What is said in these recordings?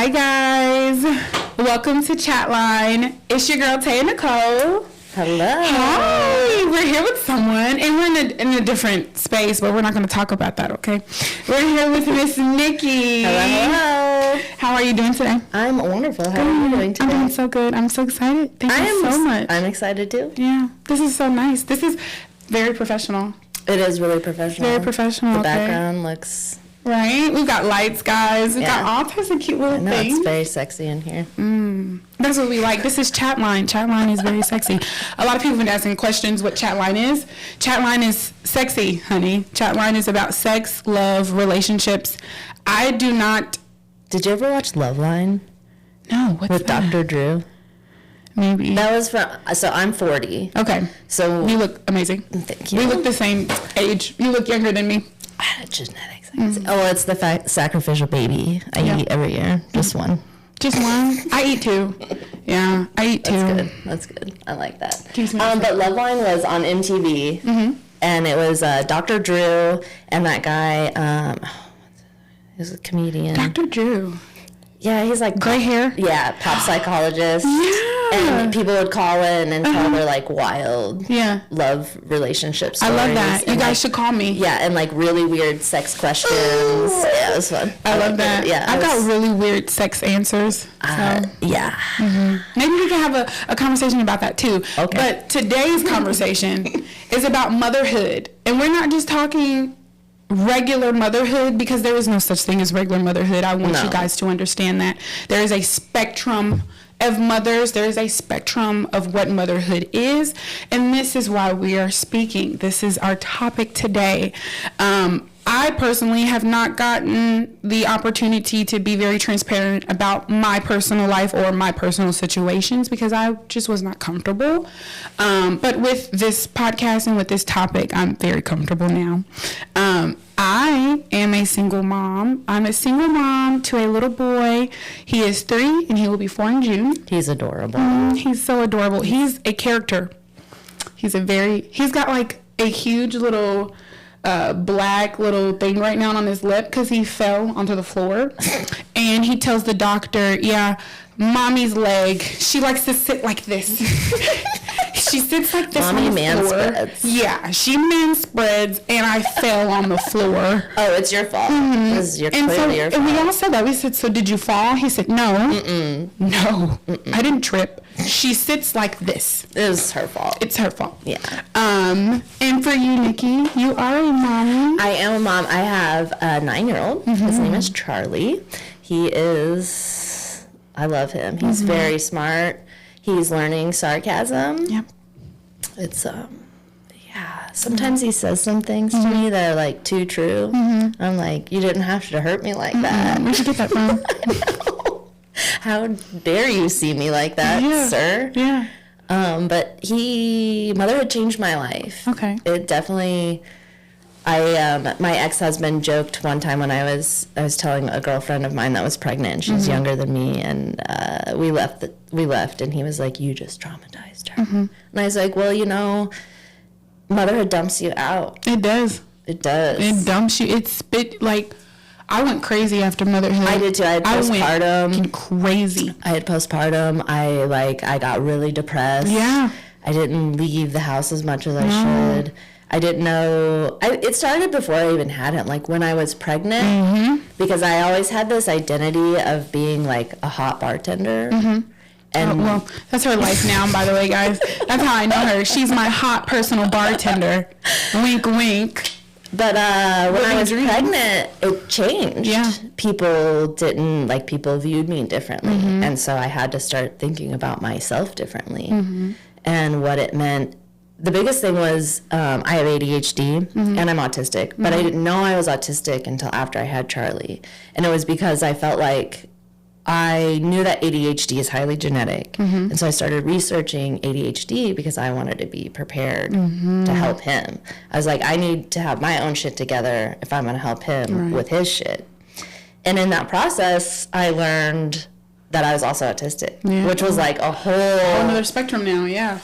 Hi guys, welcome to Chatline. It's your girl Taya Nicole. Hello. Hi, we're here with someone, and we're in a different space, but we're not going to talk about that, okay? We're here with Miss Nikki. Hello. How are you doing today? I'm wonderful. How are you doing today? I'm doing so good. I'm so excited. Thank you so much. I'm excited too. Yeah, this is so nice. This is very professional. It is really professional. Very professional. The okay. background looks. Right? We've got lights, guys. We've got all types of cute little I know, things. it's very sexy in here. That's what we like. This is Chatline. Chatline is very sexy. A lot of people have been asking questions what Chatline is. Chatline is sexy, honey. Chatline is about sex, love, relationships. I do not... Did you ever watch Loveline? No, what's with that? Dr. Drew? Maybe. That was from... So I'm 40. Okay. So... You look amazing. Thank you. We look the same age. You look younger than me. I had genetics. Oh, it's the sacrificial baby I eat every year. Just one. Just one? I eat two. Yeah, I eat two. That's good. I like that. But Loveline was on MTV, and it was Dr. Drew and that guy. He was a comedian. Dr. Drew. Yeah, he's like gray hair. Yeah, pop psychologist. Yeah. And people would call in and tell their like wild love relationship stories. I love that. You guys should call me. Yeah, and like really weird sex questions. Yeah, it was fun. I love that. Yeah, I've got really weird sex answers. Yeah. Maybe we can have a conversation about that too. Okay. But today's conversation is about motherhood. And we're not just talking regular motherhood, because there is no such thing as regular motherhood. I want you guys to understand that there is a spectrum of mothers. There is a spectrum of what motherhood is, and this is why we are speaking. This is our topic today. I personally have not gotten the opportunity to be very transparent about my personal life or my personal situations because I just was not comfortable. But with this podcast and with this topic, I'm very comfortable now. I am a single mom. I'm a single mom to a little boy. He is 3 and he will be 4 in June. He's adorable. He's so adorable. He's a character. He's got like a huge little black little thing right now on his lip because he fell onto the floor. And he tells the doctor, mommy's leg, she likes to sit like this. She sits like this Mommy on the floor. spreads. Yeah, she man spreads, and I fell on the floor. Oh, it's your fault. This is clearly your fault. And we all said that. We said, so did you fall? He said, no. No. I didn't trip. She sits like this. It was her fault. It's her fault. Yeah. And for you, Nikki, you are a mommy. I am a mom. I have a 9-year-old. His name is Charlie. I love him. He's very smart. He's learning sarcasm. Yep. It's, sometimes he says some things to me that are, like, too true. I'm like, you didn't have to hurt me like that. Where'd you get that from? I know. How dare you see me like that, sir? Yeah. But motherhood changed my life. Okay. It definitely... my ex-husband joked one time when I was telling a girlfriend of mine that was pregnant. She was younger than me, and we left, and he was like, "You just traumatized her." And I was like, "Well, motherhood dumps you out." It does. It does. It dumps you. I went crazy after motherhood. I did too. I had postpartum. I went crazy. I had postpartum. I got really depressed. Yeah. I didn't leave the house as much as I should. I didn't know. It started before I even had him, like when I was pregnant, because I always had this identity of being like a hot bartender. And well, that's her life now, by the way, guys. That's how I know her. She's my hot personal bartender. Wink, wink. But when I was pregnant, it changed. Yeah. People viewed me differently. And so I had to start thinking about myself differently and what it meant. The biggest thing was I have ADHD and I'm autistic, but I didn't know I was autistic until after I had Charlie. And it was because I felt like I knew that ADHD is highly genetic. And so I started researching ADHD because I wanted to be prepared to help him. I was like, I need to have my own shit together if I'm going to help him with his shit. And in that process, I learned that I was also autistic, which was like a whole another spectrum now. Yeah.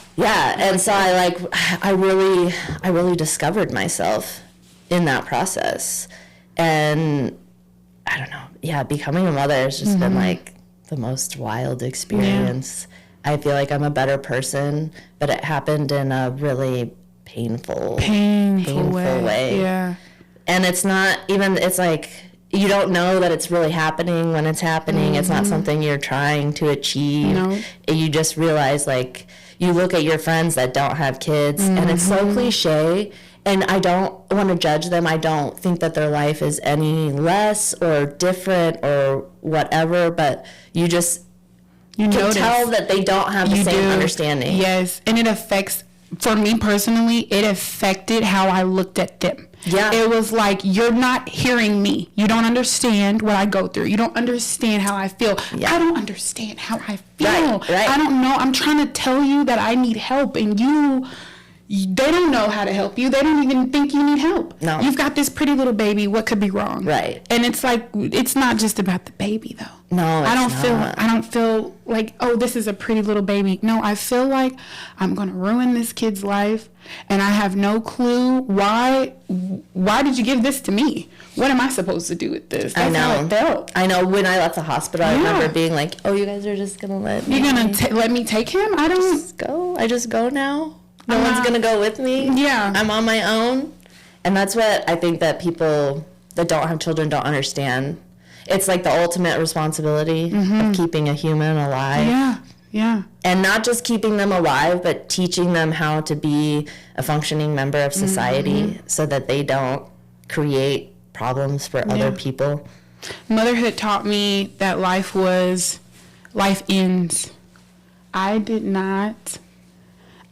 And so I really discovered myself in that process. And I don't know. Yeah, becoming a mother has just been like the most wild experience. I feel like I'm a better person, but it happened in a really painful way. Yeah. And it's not even, it's like, you don't know that it's really happening when it's happening. It's not something you're trying to achieve. No. You just realize, like, you look at your friends that don't have kids, and it's so cliche. And I don't want to judge them. I don't think that their life is any less or different or whatever, but you just can tell that they don't have the same understanding. Yes, and it affects, for me personally, it affected how I looked at them. Yeah. It was like, you're not hearing me. You don't understand what I go through. You don't understand how I feel. Yeah. I don't understand how I feel. Right. I don't know. I'm trying to tell you that I need help, and they don't know how to help you. They don't even think you need help. No. You've got this pretty little baby. What could be wrong? Right. And it's like, it's not just about the baby, though. No, I it's not. don't feel like, oh, this is a pretty little baby. No, I feel like I'm going to ruin this kid's life, and I have no clue why did you give this to me? What am I supposed to do with this? That's how it felt. I know when I left the hospital, I remember being like, oh, you guys are just going to let me. You're going to let me take him? I don't. Just go. I just go now. No one's going to go with me. Yeah. I'm on my own. And that's what I think that people that don't have children don't understand. It's like the ultimate responsibility of keeping a human alive. Yeah, yeah. And not just keeping them alive, but teaching them how to be a functioning member of society so that they don't create problems for other people. Motherhood taught me that life ends. I did not.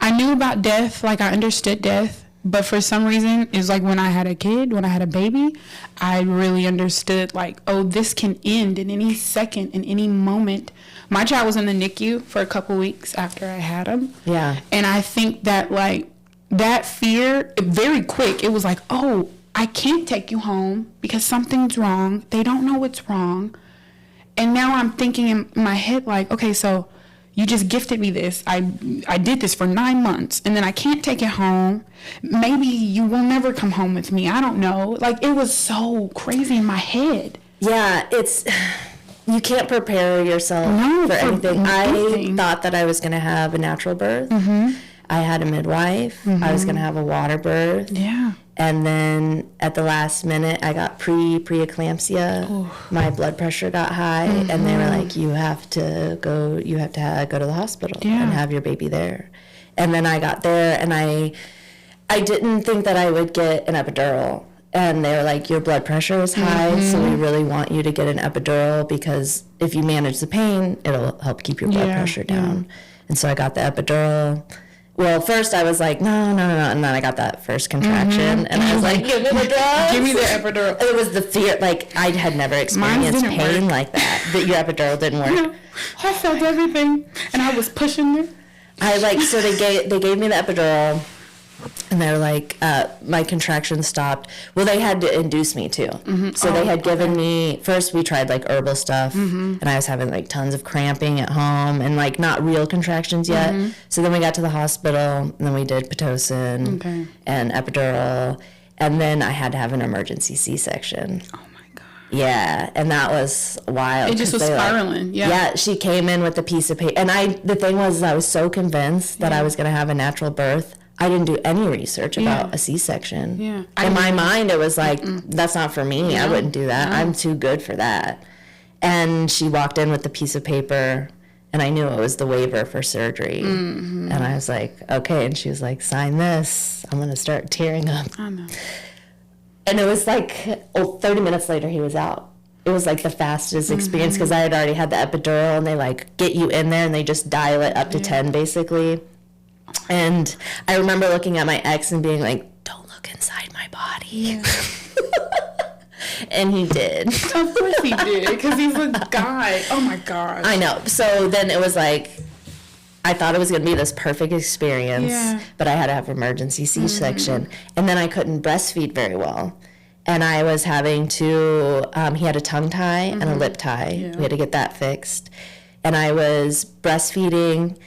I knew about death, like I understood death, but for some reason, it was like when I had a kid, when I had a baby, I really understood, like, oh, this can end in any second, in any moment. My child was in the NICU for a couple weeks after I had him. Yeah. And I think that, like, that fear, very quick, it was like, oh, I can't take you home because something's wrong. They don't know what's wrong. And now I'm thinking in my head, like, okay, so you just gifted me this. I did this for 9 months, and then I can't take it home. Maybe you will never come home with me. I don't know. Like, it was so crazy in my head. Yeah, you can't prepare yourself for anything. I thought that I was going to have a natural birth. I had a midwife. I was going to have a water birth. Yeah. And then at the last minute, I got preeclampsia. My blood pressure got high, and they were like, "You have to go to the hospital and have your baby there." And then I got there, and I didn't think that I would get an epidural. And they were like, "Your blood pressure is high, so we really want you to get an epidural because if you manage the pain, it'll help keep your blood pressure down." And so I got the epidural. Well, first I was like, no, and then I got that first contraction, and I was like, give me the drugs. Give me the epidural. It was the fear, like, I had never experienced pain like that. That your epidural didn't work. No, I felt everything, and I was pushing it. So they gave me the epidural, and they were like, my contractions stopped. Well, they had to induce me too. So they had given me, first we tried like herbal stuff, and I was having like tons of cramping at home and like not real contractions yet. So then we got to the hospital, and then we did Pitocin and epidural, and then I had to have an emergency C-section. Oh my God. Yeah, and that was wild. It just was spiraling. Yeah, she came in with a piece of paper, and the thing was, I was so convinced that I was going to have a natural birth. I didn't do any research about a C-section. Yeah. In my mind, it was like, that's not for me. I wouldn't do that. I'm too good for that. And she walked in with the piece of paper, and I knew it was the waiver for surgery. And I was like, okay. And she was like, sign this. I'm going to start tearing up. I know. And it was like, 30 minutes later, he was out. It was like the fastest experience because I had already had the epidural, and they like get you in there, and they just dial it up to 10 basically. And I remember looking at my ex and being like, don't look inside my body. Yeah. And he did. Of course he did, because he's a guy. Oh my gosh. I know. So then it was like, I thought it was going to be this perfect experience, but I had to have emergency C-section. And then I couldn't breastfeed very well. And I was having to, he had a tongue tie and a lip tie. Yeah. We had to get that fixed. And I was breastfeeding,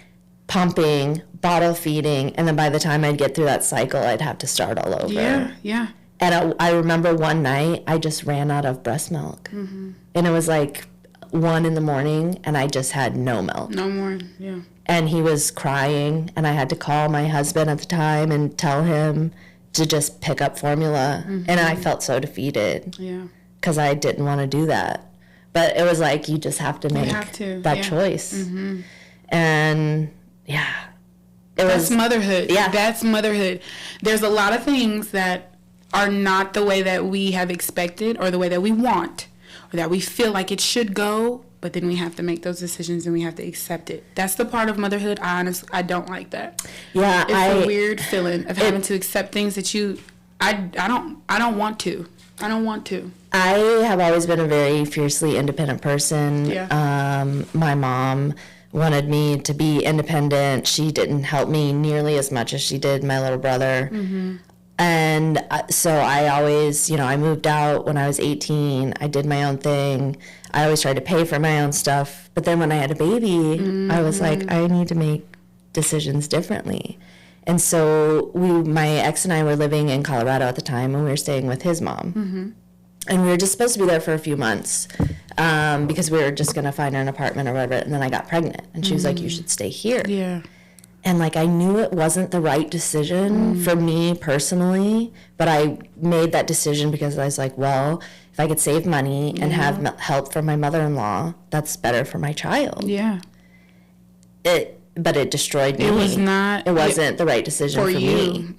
pumping, bottle feeding, and then by the time I'd get through that cycle, I'd have to start all over. Yeah. And I remember one night I just ran out of breast milk. And it was like 1 a.m, and I just had no milk. No more, yeah. And he was crying, and I had to call my husband at the time and tell him to just pick up formula. And I felt so defeated. Yeah. Because I didn't want to do that. But it was like, you just have to make that choice. And yeah. That's motherhood. Yeah. That's motherhood. There's a lot of things that are not the way that we have expected or the way that we want or that we feel like it should go, but then we have to make those decisions and we have to accept it. That's the part of motherhood. I don't like that. Yeah. It's a weird feeling of having to accept things that I don't want to. I don't want to. I have always been a very fiercely independent person. Yeah. My mom wanted me to be independent. She didn't help me nearly as much as she did my little brother. And so I always, I moved out when I was 18. I did my own thing. I always tried to pay for my own stuff. But then when I had a baby, I was like, I need to make decisions differently. And so my ex and I were living in Colorado at the time, and we were staying with his mom. And we were just supposed to be there for a few months because we were just going to find her an apartment or whatever. And then I got pregnant, and she was like, you should stay here. Yeah. And like, I knew it wasn't the right decision for me personally, but I made that decision because I was like, well, if I could save money and have help from my mother-in-law, that's better for my child. Yeah. But it destroyed me. It was not. It wasn't the right decision for me.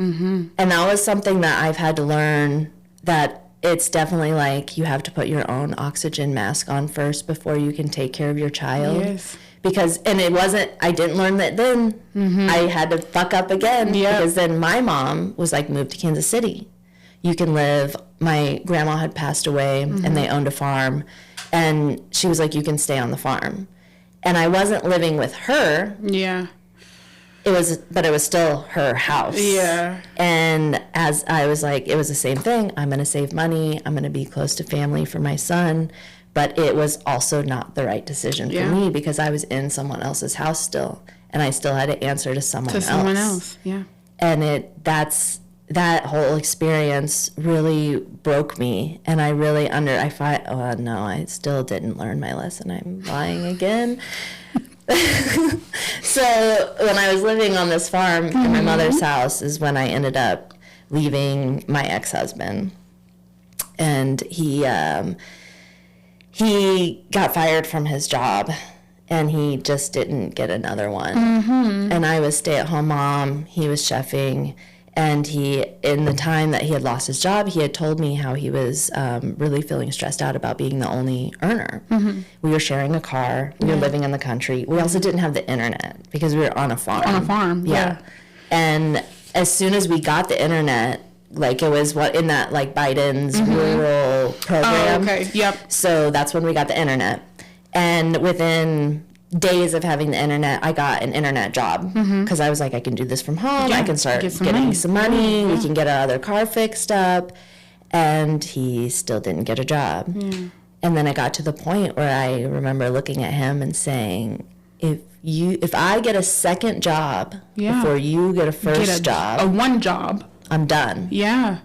And that was something that I've had to learn, that it's definitely like you have to put your own oxygen mask on first before you can take care of your child. Yes. Because, and it wasn't, I didn't learn that then. I had to fuck up again. Because then my mom was like, move to Kansas City. You can live, my grandma had passed away and they owned a farm. And she was like, you can stay on the farm. And I wasn't living with her. Yeah. But it was still her house. Yeah. And as I was like, it was the same thing. I'm going to save money. I'm going to be close to family for my son. But it was also not the right decision for me because I was in someone else's house still. And I still had to answer to someone else. Yeah. And that whole experience really broke me. And I really I still didn't learn my lesson. I'm lying again. So when I was living on this farm in my mother's house is when I ended up leaving my ex-husband. And he got fired from his job, and he just didn't get another one. And I was stay-at-home mom. He was chefing. And in the time that he had lost his job, he had told me how he was really feeling stressed out about being the only earner. We were sharing a car. We were living in the country. We also didn't have the internet because we were on a farm. On a farm, yeah. And as soon as we got the internet, like it was in that like Biden's rural program. Oh, okay, yep. So that's when we got the internet. And within days of having the internet, I got an internet job because I was like, I can do this from home. I can start getting some money. We can get our other car fixed up. And he still didn't get a job. And then it got to the point where I remember looking at him and saying, if I get a second job before you get a first job, a one job, I'm done. Yeah.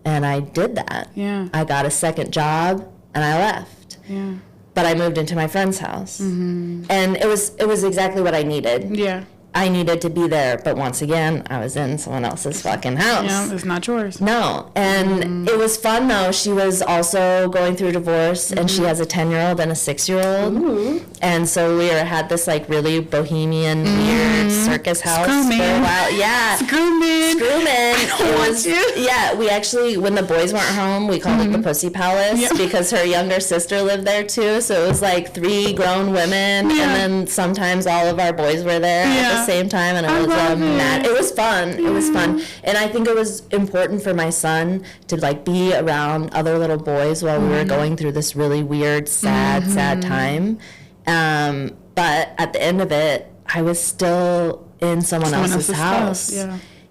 And I did that. Yeah. I got a second job and I left. Yeah. But I moved into my friend's house. And it was exactly what I needed. Yeah. I needed to be there, but once again, I was in someone else's fucking house. Yeah, it's not yours. No. And it was fun, though. She was also going through divorce, and she has a 10-year-old and a 6-year-old. And so we had this, like, really bohemian, weird circus house for a while. Yeah. Screwman. I don't want you. Yeah, we actually, when the boys weren't home, we called it the Pussy Palace because her younger sister lived there, too. So it was, like, 3 grown women, and then sometimes all of our boys were there at the same time, and it was fun. It was fun, and I think it was important for my son to like be around other little boys while we were going through this really weird, sad time. But at the end of it, I was still in someone else's house.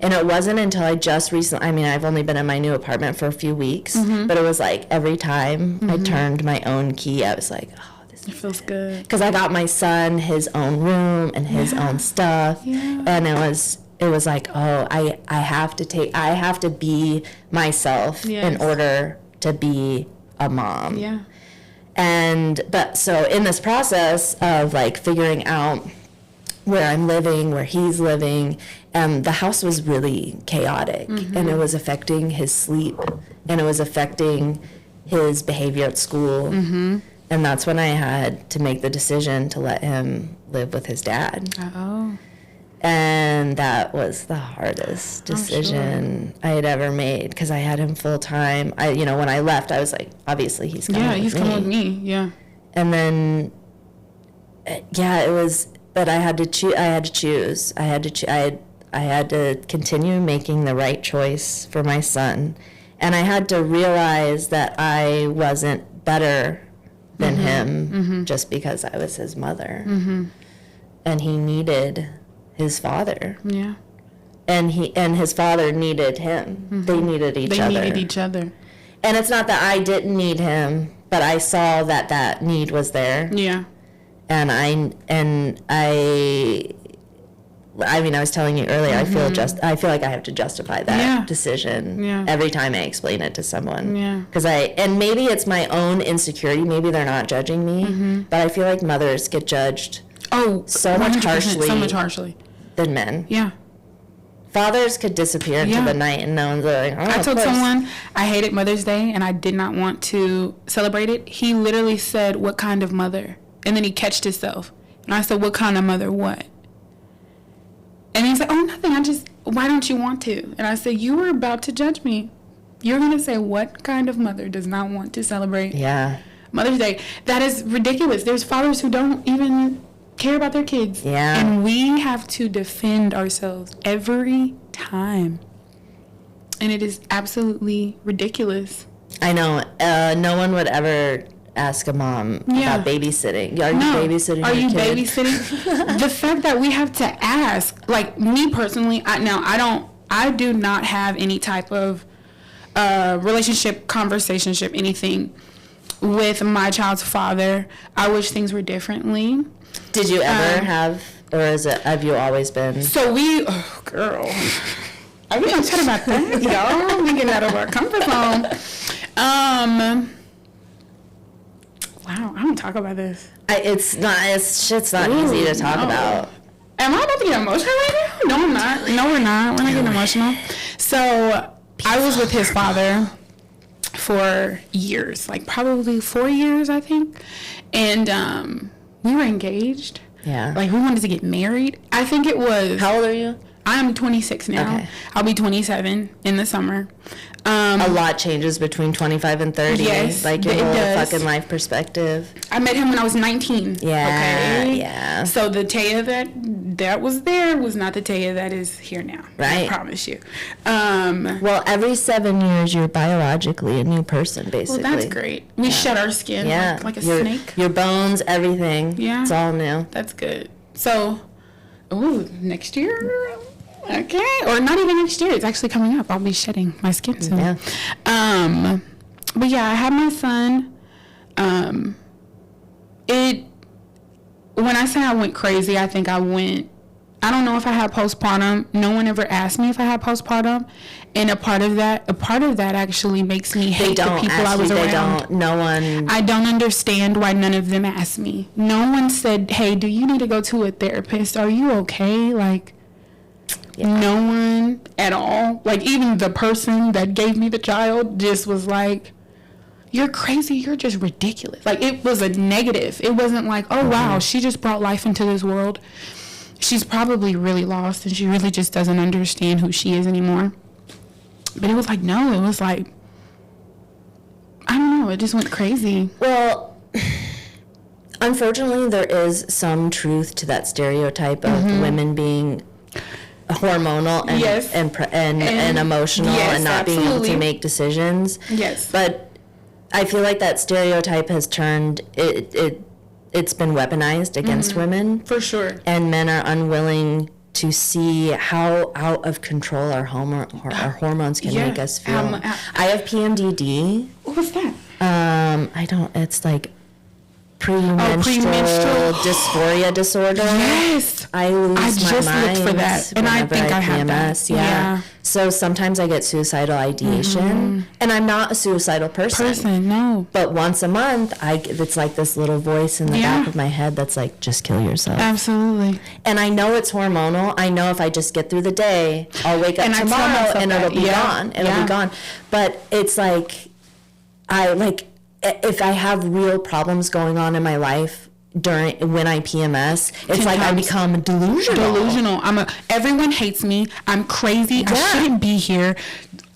And it wasn't until I just recently, I've only been in my new apartment for a few weeks, but it was like every time I turned my own key, I was like, oh, it feels good. Because I got my son his own room and his own stuff. And it it was like, oh, I have to be myself in order to be a mom. Yeah. But so in this process of like figuring out where I'm living, where he's living, the house was really chaotic, and it was affecting his sleep, and it was affecting his behavior at school. And that's when I had to make the decision to let him live with his dad. Oh. And that was the hardest decision I had ever made, because I had him full time. When I left, I was like, obviously he's coming with me. Yeah, he's coming with me. Yeah. And then, it was, but I had to choose. I had to continue making the right choice for my son. And I had to realize that I wasn't better than him just because I was his mother. And he needed his father. Yeah. And his father needed him. They neided each other. They needed each other. And it's not that I didn't need him, but I saw that need was there. Yeah. And I was telling you earlier, I feel like I have to justify that decision every time I explain it to someone. Yeah. And maybe it's my own insecurity. Maybe they're not judging me, but I feel like mothers get judged so much harshly than men. Yeah. Fathers could disappear into the night and no one's like, oh, I told someone I hated Mother's Day and I did not want to celebrate it. He literally said, "What kind of mother?" And then he catched himself. And I said, "What kind of mother what?" And he's like, "Oh, nothing. Why don't you want to?" And I said, "You were about to judge me. You're going to say, what kind of mother does not want to celebrate Mother's Day?" That is ridiculous. There's fathers who don't even care about their kids. Yeah. And we have to defend ourselves every time. And it is absolutely ridiculous. I know. No one would ever ask a mom about babysitting. Are you babysitting Are your you kid? babysitting? The fact that we have to ask, like me personally, I do not have any type of relationship, conversationship, anything with my child's father. I wish things were differently. Did you ever have, or have you always been? So girl, are we gonna chat about that, y'all? We getting out of our comfort zone. Wow, I don't talk about this. Shit's not easy to talk about. Am I about to get emotional right now? No, I'm not. No, we're not. We're not getting emotional. So I was with his father for years, like probably 4 years, I think. And we were engaged. Yeah. Like we wanted to get married. I think it was. How old are you? I'm 26 now. Okay. I'll be 27 in the summer. A lot changes between 25 and 30. Yes, like your whole fucking life perspective. I met him when I was 19. Yeah. Okay. Yeah. So the Taya that was there was not the Taya that is here now. Right. I promise you. Well, every 7 years you're biologically a new person, basically. Well, that's great. We shed our skin like a snake. Your bones, everything. Yeah. It's all new. That's good. So, next year. Okay, or not even next year. It's actually coming up. I'll be shedding my skin soon. Yeah. But yeah, I had my son. When I say I went crazy, I think I don't know if I had postpartum. No one ever asked me if I had postpartum, and a part of that actually makes me hate the people I was around. No one. I don't understand why none of them asked me. No one said, "Hey, do you need to go to a therapist? Are you okay?" Like. Yeah. No one at all. Like, even the person that gave me the child just was like, "You're crazy. You're just ridiculous." Like, it was a negative. It wasn't like, "Oh, wow, she just brought life into this world. She's probably really lost and she really just doesn't understand who she is anymore." But it was like, no, it was like, I don't know. It just went crazy. Well, unfortunately, there is some truth to that stereotype of women being hormonal and emotional and not being able to make decisions. Yes. But I feel like that stereotype has turned it's been weaponized against women. For sure. And men are unwilling to see how out of control our hormones can make us feel. I have PMDD. What was that? It's like premenstrual dysphoria disorder. Yes. I lose my mind. I just looked for that, and I think I have that. Yeah. So sometimes I get suicidal ideation, and I'm not a suicidal person. No. But once a month, it's like this little voice in the back of my head that's like, just kill yourself. Absolutely. And I know it's hormonal. I know if I just get through the day, I'll wake up tomorrow and it'll be gone. It'll be gone. But it's like, if I have real problems going on in my life when I PMS, it's like I become delusional. Everyone hates me. I'm crazy. I shouldn't be here.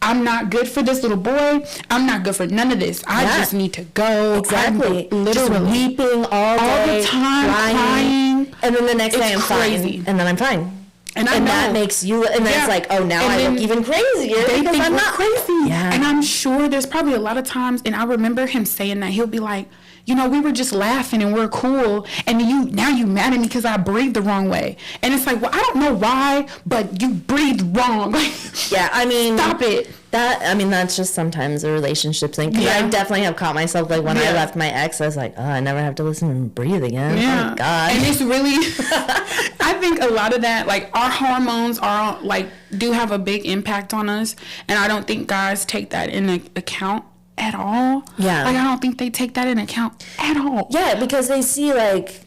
I'm not good for this little boy. I'm not good for none of this. I just need to go. Exactly. I'm literally just weeping all day, the time, crying. And then the next day I'm fine. And then I'm fine. And that makes you, and then it's like, oh, now I look even crazier because I'm not crazy. Yeah. And I'm sure there's probably a lot of times, and I remember him saying that, he'll be like, you know, we were just laughing and we're cool, and now you mad at me because I breathed the wrong way. And it's like, well, I don't know why, but you breathed wrong. Yeah, I mean, stop it. That's just sometimes a relationship thing. Because I definitely have caught myself, like, when I left my ex, I was like, oh, I never have to listen and breathe again. Yeah. Oh, my God. And it's really, I think a lot of that, like, our hormones do have a big impact on us. And I don't think guys take that into account at all. Yeah. Like, I don't think they take that into account at all. Yeah, because they see, like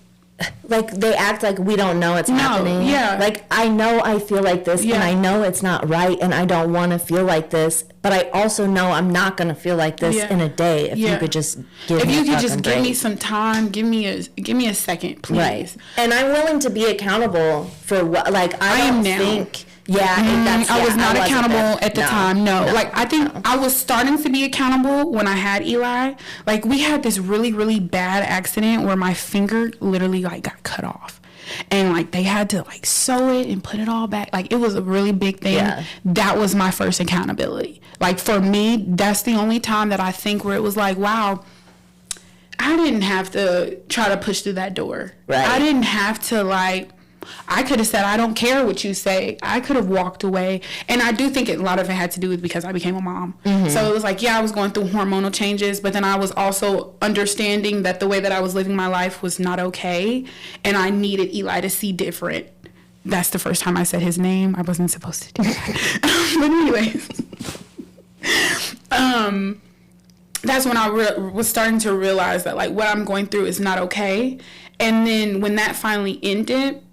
they act like we don't know it's happening. Yeah. Like, I know I feel like this, and I know it's not right, and I don't want to feel like this, but I also know I'm not going to feel like this in a day. If you could just give me some time, give me a second, please. Right. And I'm willing to be accountable for what, like, I don't think... I was not accountable at the time. No. Like, I think I was starting to be accountable when I had Eli. Like, we had this really, really bad accident where my finger literally, like, got cut off. And, like, they had to, like, sew it and put it all back. Like, it was a really big thing. Yeah. That was my first accountability. Like, for me, that's the only time that I think where it was like, wow, I didn't have to try to push through that door. Right. I didn't have to, like, I could have said, I don't care what you say. I could have walked away. And I do think a lot of it had to do with because I became a mom. Mm-hmm. So it was like, I was going through hormonal changes, but then I was also understanding that the way that I was living my life was not okay. And I needed Eli to see different. That's the first time I said his name. I wasn't supposed to do that. But anyways, that's when I was starting to realize that, like, what I'm going through is not okay. And then when that finally ended,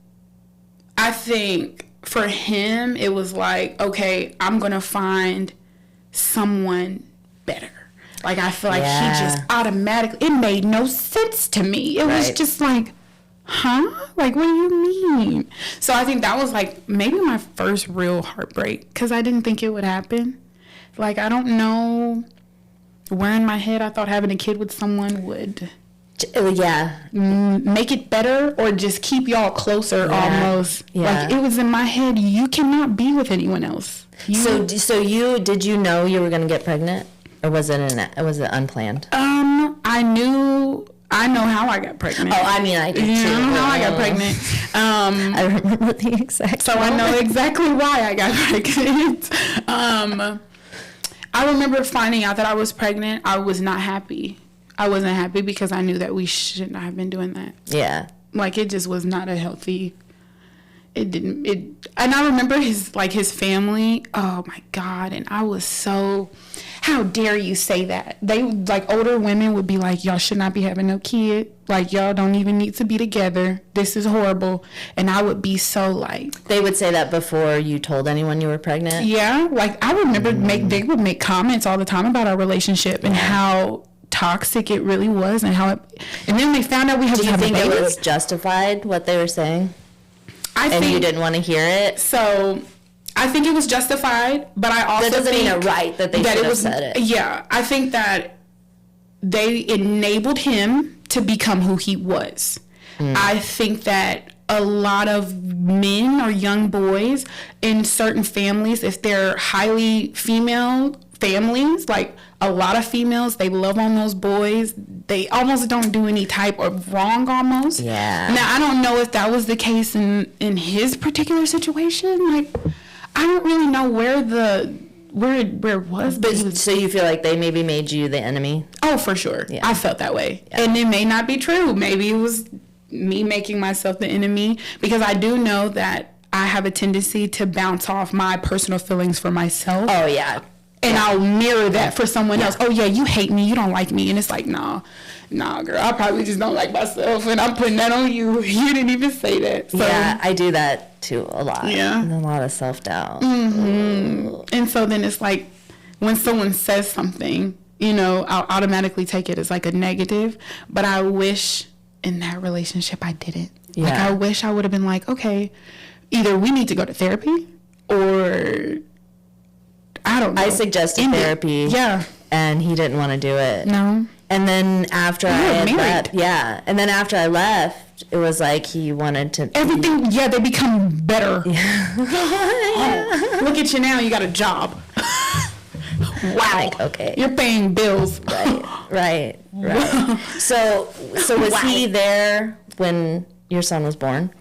I think for him, it was like, okay, I'm going to find someone better. Like, I feel like he just automatically, it made no sense to me. It was just like, huh? Like, what do you mean? So I think that was, like, maybe my first real heartbreak because I didn't think it would happen. Like, I don't know where in my head I thought having a kid with someone would... make it better or just keep y'all closer almost. Like, it was in my head, you cannot be with anyone else. Did you know you were going to get pregnant, or was it unplanned? I know how I got pregnant. Oh, I mean, I did too. I know how I got pregnant. I remember the exact So moment. I know exactly why I got pregnant. I remember finding out that I was pregnant. I was not happy. I wasn't happy because I knew that we should not have been doing that. Yeah. Like, it just was not a healthy... And I remember his family. Oh, my God. And I was so... How dare you say that? They, like, older women would be like, y'all should not be having no kid. Like, y'all don't even need to be together. This is horrible. And I would be so, like... They would say that before you told anyone you were pregnant? Yeah. Like, I remember they would make comments all the time about our relationship and how... toxic it really was, and then they found out we had to have a baby. Do you think it was justified what they were saying? And you didn't want to hear it? So I think it was justified, but I also that doesn't mean it right that they should have said it. Yeah, I think that they enabled him to become who he was. I think that a lot of men or young boys in certain families, if they're highly female families, like a lot of females, they love on those boys. They almost don't do any type of wrong almost. Yeah. Now, I don't know if that was the case in his particular situation. Like, I don't really know where the where was, but so you feel like they maybe made you the enemy? Oh, for sure. Yeah. I felt that way. Yeah. And it may not be true. Maybe it was me making myself the enemy, because I do know that I have a tendency to bounce off my personal feelings for myself. Oh, yeah. And I'll mirror that for someone else. Oh, yeah, you hate me. You don't like me. And it's like, nah, girl, I probably just don't like myself. And I'm putting that on you. You didn't even say that. So, yeah, I do that too a lot. Yeah. And a lot of self-doubt. Mm-hmm. And so then it's like when someone says something, you know, I'll automatically take it as like a negative. But I wish in that relationship I didn't. Yeah. Like, I wish I would have been like, okay, either we need to go to therapy or... I don't know. I suggested therapy. Yeah. And he didn't want to do it. No. And then after I left, and then after I left, it was like he wanted to... Everything, they become better. Yeah. Oh, look at you now, you got a job. Wow. Like, okay. You're paying bills. Right. So was he there when your son was born?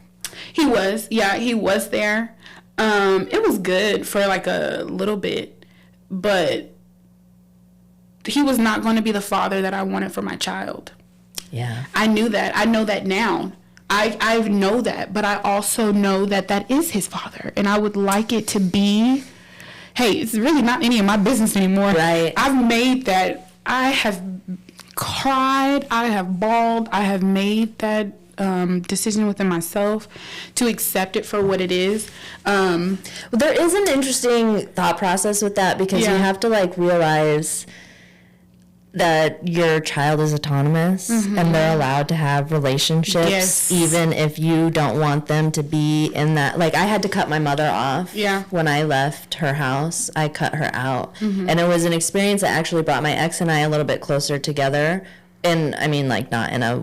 He was. Yeah, he was there. It was good for like a little bit, but he was not going to be the father that I wanted for my child. Yeah. I knew that. I know that now. I know that, but I also know that that is his father, and I would like it to be, hey, it's really not any of my business anymore. Right. I've made that. I have cried. I have bawled. I have made that decision within myself to accept it for what it is. Well, there is an interesting thought process with that, because you have to like realize that your child is autonomous, and they're allowed to have relationships, even if you don't want them to be in that. Like, I had to cut my mother off when I left her house. I cut her out, and it was an experience that actually brought my ex and I a little bit closer together. And I mean, like, not in a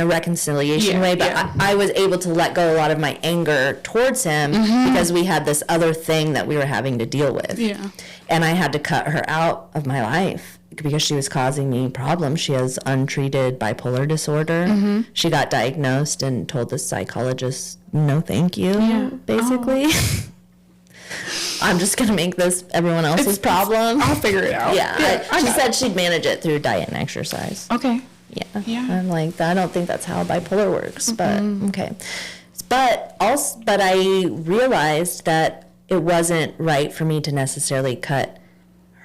reconciliation way, but I was able to let go a lot of my anger towards him because we had this other thing that we were having to deal with. Yeah. And I had to cut her out of my life because she was causing me problems. She has untreated bipolar disorder. She got diagnosed and told the psychologist, no thank you, basically. Oh. I'm just going to make this everyone else's problem. I'll figure it out. Yeah. She said she'd manage it through diet and exercise. Okay. Yeah. I'm like, I don't think that's how bipolar works, but okay. But I realized that it wasn't right for me to necessarily cut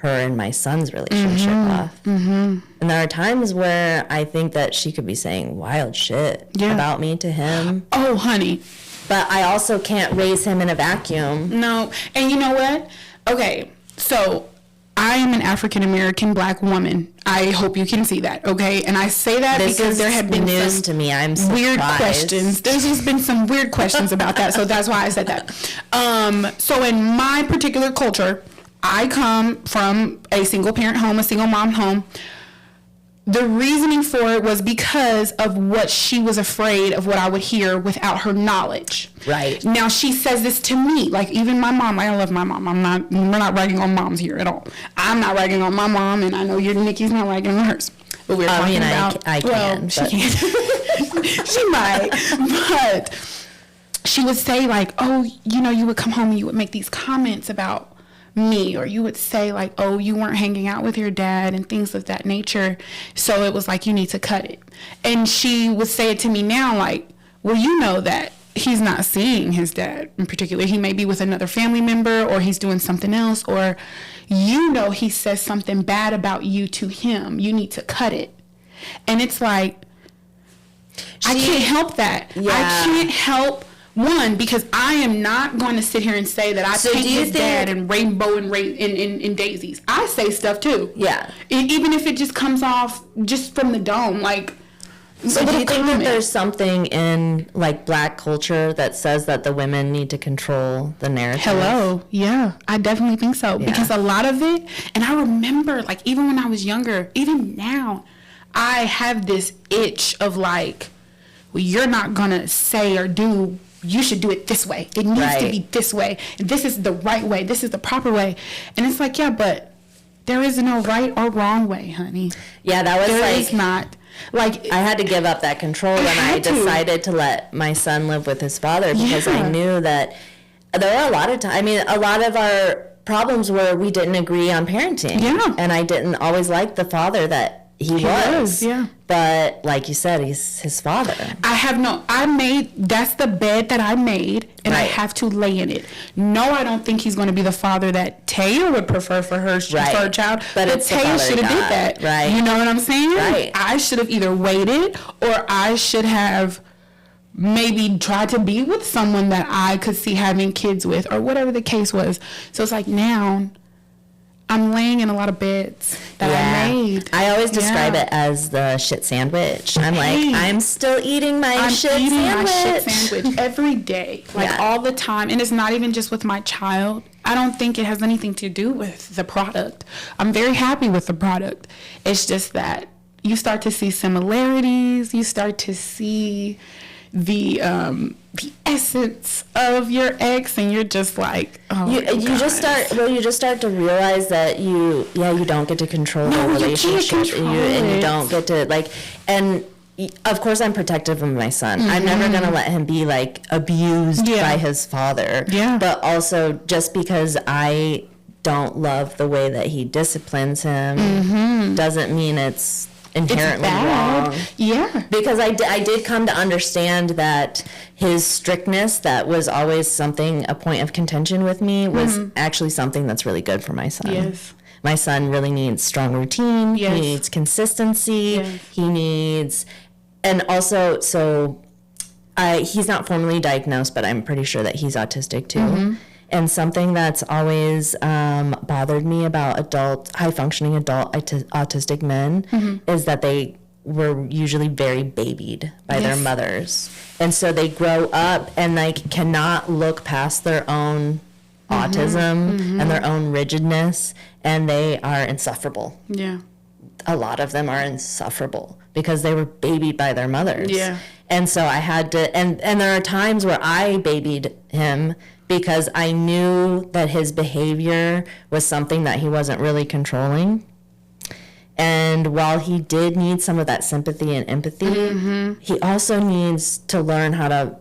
her and my son's relationship off. And there are times where I think that she could be saying wild shit about me to him. Oh, honey. But I also can't raise him in a vacuum. No. And you know what? Okay, so I am an African-American black woman. I hope you can see that, okay? And I say that because there have been news some to me. I'm weird questions. There's just been some weird questions about that, so that's why I said that. So in my particular culture, I come from a single-parent home, a single-mom home. The reasoning for it was because of what she was afraid of what I would hear without her knowledge. Right. Now, she says this to me, like even my mom. I love my mom. We're not ragging on moms here at all. I'm not ragging on my mom, and I know Nikki's not ragging on hers. But we're talking about... I can. She can. She might. But she would say, like, oh, you would come home and you would make these comments about me, or you would say like, oh, you weren't hanging out with your dad and things of that nature, so it was like, you need to cut it. And she would say it to me now like, well, you know that he's not seeing his dad in particular. He may be with another family member, or he's doing something else, or he says something bad about you to him. You need to cut it. And it's like, I can't help that. I can't help. One, because I am not going to sit here and say that I paint his dad in rainbow and in daisies. I say stuff too. Yeah. Even if it just comes off just from the dome, like. So do you think that there's something in like black culture that says that the women need to control the narrative? Hello. Yeah, I definitely think so. Yeah. Because a lot of it, and I remember like even when I was younger, even now, I have this itch of like, well, you're not going to say or do, you should do it this way. It needs to be this way. This is the right way. This is the proper way. And it's like, yeah, but there is no right or wrong way, honey. Yeah, that was there is not. Like, I had to give up that control when I decided to let my son live with his father, because I knew that there are a lot of times, I mean, a lot of our problems were we didn't agree on parenting. Yeah. And I didn't always like the father that he was. Yeah. But like you said, he's his father. That's the bed that I made, and I have to lay in it. No, I don't think he's going to be the father that Taya would prefer for her child. But Taya should have did that. Right. You know what I'm saying? Right. I should have either waited, or I should have maybe tried to be with someone that I could see having kids with, or whatever the case was. So it's like now I'm laying in a lot that I made. I always describe it as the shit sandwich. I'm like, I'm still eating my shit sandwich every day, all the time. And it's not even just with my child. I don't think it has anything to do with the product. I'm very happy with the product. It's just that you start to see similarities. You start to see the essence of your ex, and you're just like, you just start to realize that you don't get to control the relationship, and you don't get to and of course I'm protective of my son. I'm never gonna let him be abused by his father. But also, just because I don't love the way that he disciplines him doesn't mean it's inherently wrong. Yeah. Because I did come to understand that his strictness, that was always a point of contention with me, was actually something that's really good for my son. Yes. My son really needs strong routine. Yes. He needs consistency. Yes. He needs, and also, he's not formally diagnosed, but I'm pretty sure that he's autistic too. And something that's always bothered me about high-functioning adult autistic men is that they were usually very babied by their mothers. And so they grow up and cannot look past their own autism and their own rigidness, and they are insufferable. Yeah. A lot of them are insufferable because they were babied by their mothers. Yeah. And so I had to, and there are times where I babied him because I knew that his behavior was something that he wasn't really controlling. And while he did need some of that sympathy and empathy, he also needs to learn how to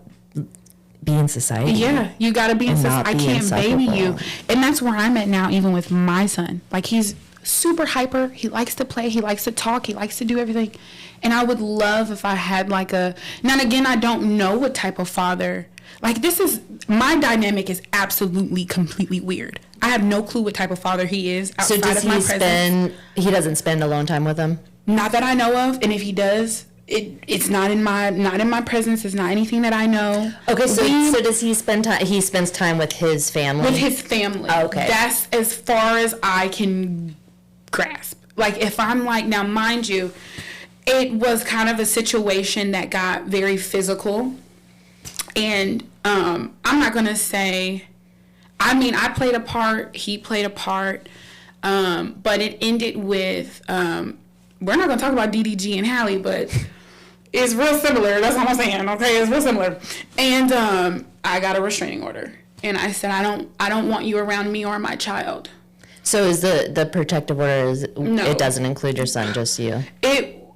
be in society. Yeah, you got to be in society. I can't baby you. And that's where I'm at now, even with my son. He's super hyper. He likes to play. He likes to talk. He likes to do everything. And I would love if I had now again, I don't know what type of father. My dynamic is absolutely, completely weird. I have no clue what type of father he is outside of my presence. He doesn't spend alone time with him? Not that I know of, and if he does, it's not in my presence. It's not anything that I know. Okay, so does he spend time? He spends time with his family. With his family. Okay, that's as far as I can grasp. If I'm now, mind you, it was kind of a situation that got very physical, and I'm not gonna say. I played a part. He played a part, but it ended with. We're not gonna talk about DDG and Hallie, but it's real similar. That's what I'm saying. Okay, it's real similar. And I got a restraining order, and I said I don't want you around me or my child. So is the protective order? No. It doesn't include your son, just you.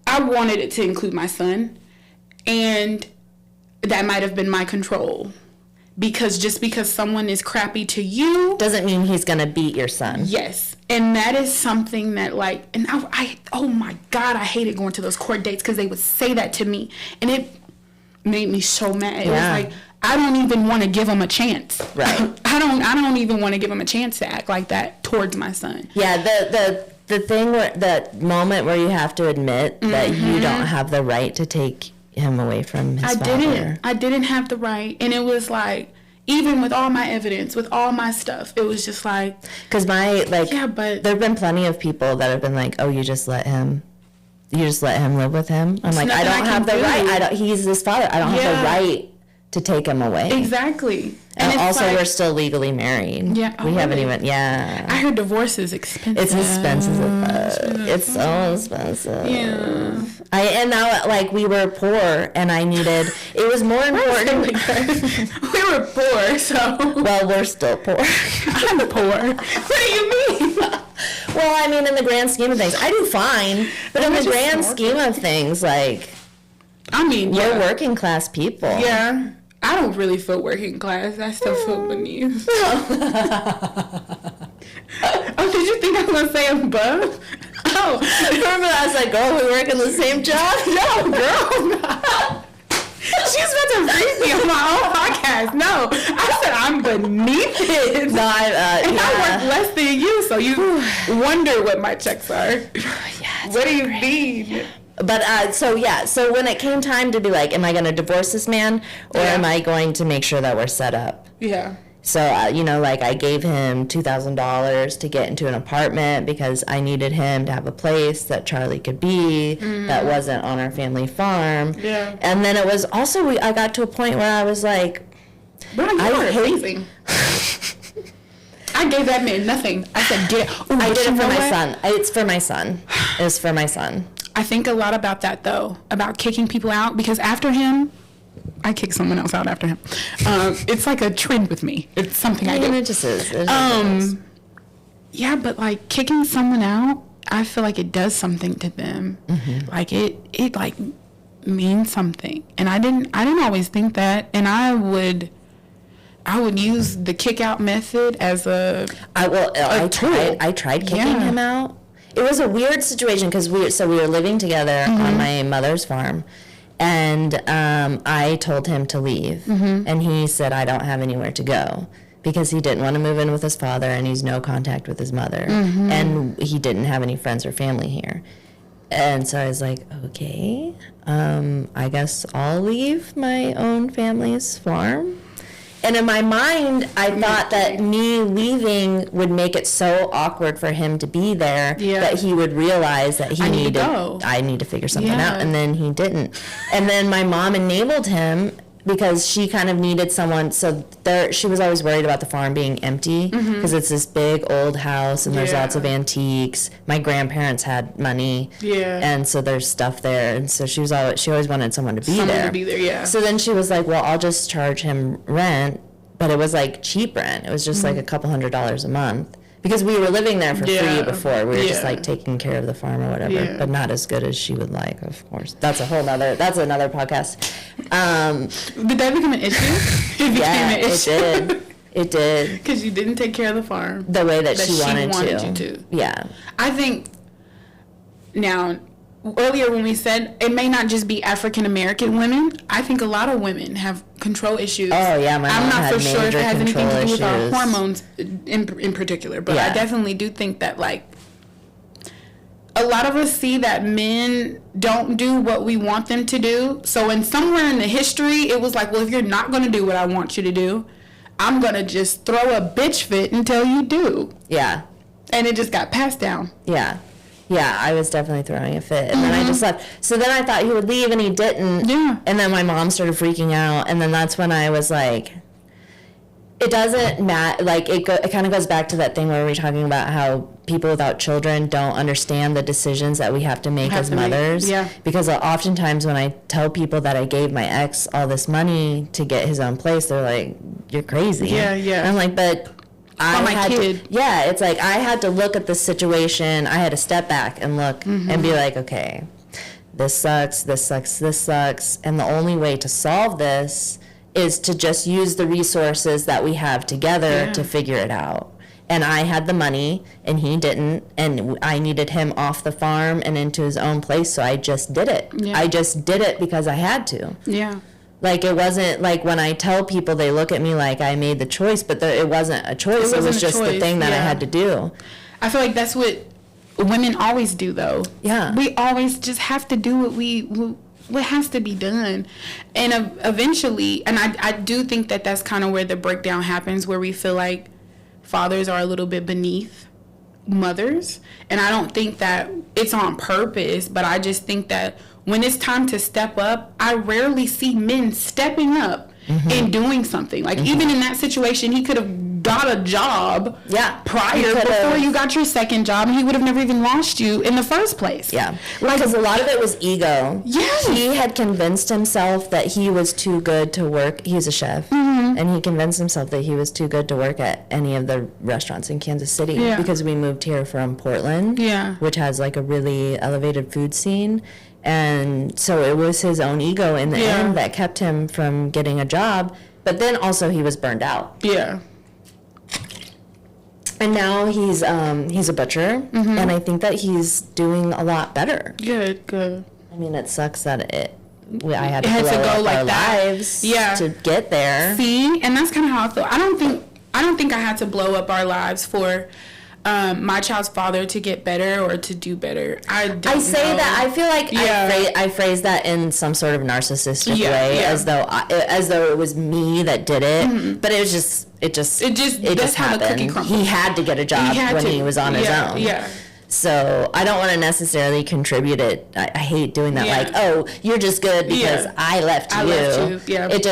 I wanted it to include my son, and that might have been my control. Because just because someone is crappy to you doesn't mean he's gonna beat your son. Yes, and that is something that and I oh my God, I hated going to those court dates because they would say that to me, and it made me so mad. It was I don't even want to give him a chance. Right. I don't even want to give him a chance to act like that towards my son. Yeah, the thing that moment where you have to admit that you don't have the right to take him away from his father. I didn't have the right, and it was even with all my evidence, with all my stuff, it was just because but there've been plenty of people that have been oh, you just let him live with him. I'm I don't have the right. He's his father. I don't have the right to take him away. Exactly. And also, we're still legally married. Yeah. We haven't even, I heard divorce is expensive. It's expensive. It's so expensive. Yeah. And now, we were poor, and I needed, it was more important. We were poor, so. Well, we're still poor. I'm poor. What do you mean? Well, in the grand scheme of things, I do fine. But in the grand scheme of things, we're working class people. Yeah. I don't really feel working class. I still feel beneath. Oh, did you think I was going to say above? Oh. Remember I was like, girl, we work in the same job? No, girl. She's about to read me on my own podcast. No, I said I'm beneath it. No, I work less than you, so you wonder what my checks are. Yeah, what do you mean? But so when it came time to be like, am I going to divorce this man, or am I going to make sure that we're set up? Yeah. So, like I gave him $2,000 to get into an apartment because I needed him to have a place that Charlie could be that wasn't on our family farm. Yeah. And then it was also, I got to a point where I was like, Bro, you are amazing. I gave that man nothing. I said, get it. Ooh, I did it for my son. It's for my son. It was for my son. I think a lot about that, though, about kicking people out, because after him, I kick someone else out after him. It's like a trend with me. It's something I do. It just is. It is. Yeah, but like kicking someone out, I feel like it does something to them. Mm-hmm. Like it like means something. And I didn't always think that. And I would use the kick out method as a I tried kicking him out. It was a weird situation because we were living together on my mother's farm. And I told him to leave, and he said, I don't have anywhere to go, because he didn't want to move in with his father, and he's no contact with his mother, and he didn't have any friends or family here. And so I was like, okay, I guess I'll leave my own family's farm. And in my mind, I thought that me leaving would make it so awkward for him to be there that he would realize that I need to figure something out. And then he didn't. And then my mom enabled him because she kind of needed someone. So she was always worried about the farm being empty because it's this big old house and there's lots of antiques. My grandparents had money. Yeah. And so there's stuff there. And so she always wanted someone to be there. So then she was like, well, I'll just charge him rent. But it was like cheap rent. It was just like a couple $100s a month. Because we were living there for free before. We were just like taking care of the farm or whatever. Yeah. But not as good as she would like, of course. That's another podcast. Did that become an issue? It did. It did. Because you didn't take care of the farm. The way that she wanted you to. Yeah. I think, now, earlier when we said it may not just be African American women, I think a lot of women have control issues. Oh yeah, my mom I'm not had for sure if it has anything to do with our issues. hormones in particular, but I definitely do think that like a lot of us see that men don't do what we want them to do. So in somewhere in the history, it was like, well, if you're not going to do what I want you to do, I'm going to just throw a bitch fit until you do. Yeah. And it just got passed down. Yeah. Yeah, I was definitely throwing a fit. And then I just left. So then I thought he would leave, and he didn't. Yeah. And then my mom started freaking out. And then that's when I was like, it doesn't matter. Like, it kind of goes back to that thing where we were talking about how people without children don't understand the decisions that we have to make as mothers. Yeah. Because oftentimes when I tell people that I gave my ex all this money to get his own place, they're like, you're crazy. Yeah, yeah. And I'm like, but it's like I had to look at the situation. I had to step back and look and be like, okay, this sucks, this sucks, this sucks. And the only way to solve this is to just use the resources that we have together to figure it out. And I had the money and he didn't, and I needed him off the farm and into his own place, so I just did it. Yeah. I just did it because I had to. Yeah. Like, it wasn't like when I tell people, they look at me like I made the choice, but it wasn't a choice. It was just the thing that I had to do. I feel like that's what women always do, though. Yeah. We always just have to do what has to be done. And eventually, and I do think that that's kind of where the breakdown happens, where we feel like fathers are a little bit beneath mothers. And I don't think that it's on purpose, but I just think that when it's time to step up, I rarely see men stepping up and doing something. Like, even in that situation, he could have got a job prior before you got your second job, and he would have never even lost you in the first place. Yeah. Because a lot of it was ego. Yes. He had convinced himself that he was too good to work. He's a chef. And he convinced himself that he was too good to work at any of the restaurants in Kansas City because we moved here from Portland, which has like a really elevated food scene. And so it was his own ego in the end that kept him from getting a job. But then also he was burned out. Yeah. And now he's a butcher, and I think that he's doing a lot better. Good. I mean, it sucks that I had to It blow had to go up like our that. lives to get there. See, and that's kind of how I feel. I don't think I had to blow up our lives for my child's father to get better or to do better. I say that I feel like I phrase that in some sort of narcissistic way, as though it was me that did it, but it just happened. He had to get a job when he was on his own. Yeah. So I don't want to necessarily contribute it. I hate doing that. Like, oh, you're just good because I left you. Yeah. It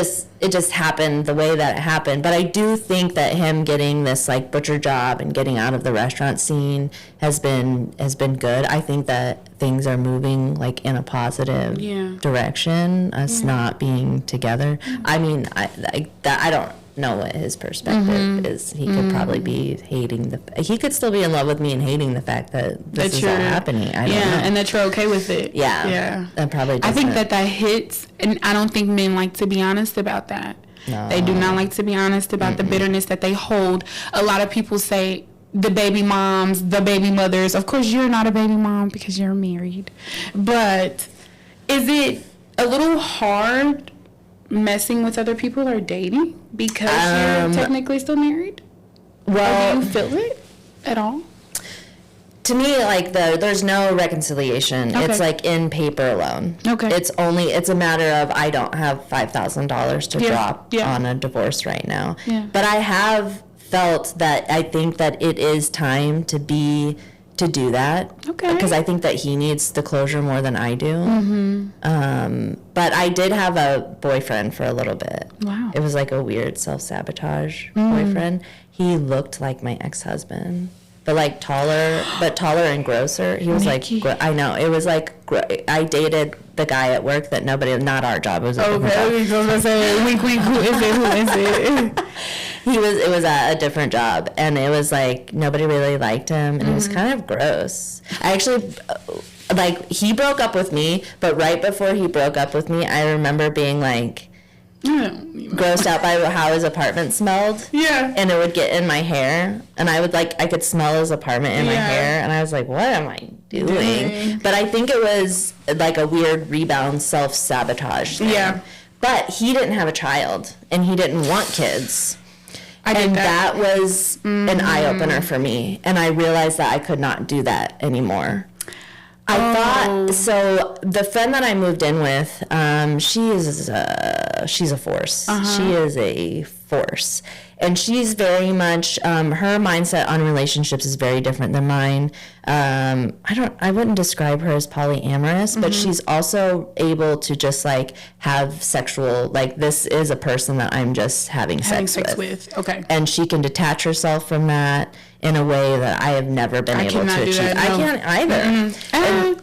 just happened the way that it happened. But I do think that him getting this like butcher job and getting out of the restaurant scene has been good. I think that things are moving like in a positive direction. Us not being together. I mean, I don't know what his perspective is. He could probably be he could still be in love with me and hating the fact that this is all happening. I don't know. And that you're okay with it. Yeah. That probably doesn't. I think that hits, and I don't think men like to be honest about that. No. They do not like to be honest about the bitterness that they hold. A lot of people say the baby moms, the baby mothers. Of course, you're not a baby mom because you're married. But is it a little hard messing with other people or dating because you're technically still married? Well, or do you feel it at all? To me, like there's no reconciliation. Okay. It's like in paper alone. Okay. It's a matter of I don't have $5,000 to drop on a divorce right now. Yeah. But I have felt that I think that it is time to do that. Okay. Because I think that he needs the closure more than I do. Mm-hmm. But I did have a boyfriend for a little bit. Wow. It was like a weird self-sabotage boyfriend. He looked like my ex-husband, but like taller and grosser. He was Nikki. I know. It was like, I dated the guy at work that not our job. It was a different job. Okay, I was going to say, wink, wink, who is it? It was a different job, and it was like nobody really liked him, and it was kind of gross. I actually, like, he broke up with me, but right before he broke up with me, I remember being like grossed out by how his apartment smelled. Yeah. And it would get in my hair, and I could smell his apartment in my hair, and I was like, what am I doing? But I think it was like a weird rebound self-sabotage thing. Yeah. But he didn't have a child, and he didn't want kids. And that was an eye-opener for me. And I realized that I could not do that anymore. I thought, so the friend that I moved in with, she's a force. She is a force. And she's very much, her mindset on relationships is very different than mine. I wouldn't describe her as polyamorous, but she's also able to just like have sexual, like this is a person that I'm just having sex with. Okay. And she can detach herself from that in a way that I have never been able to achieve. I can't either.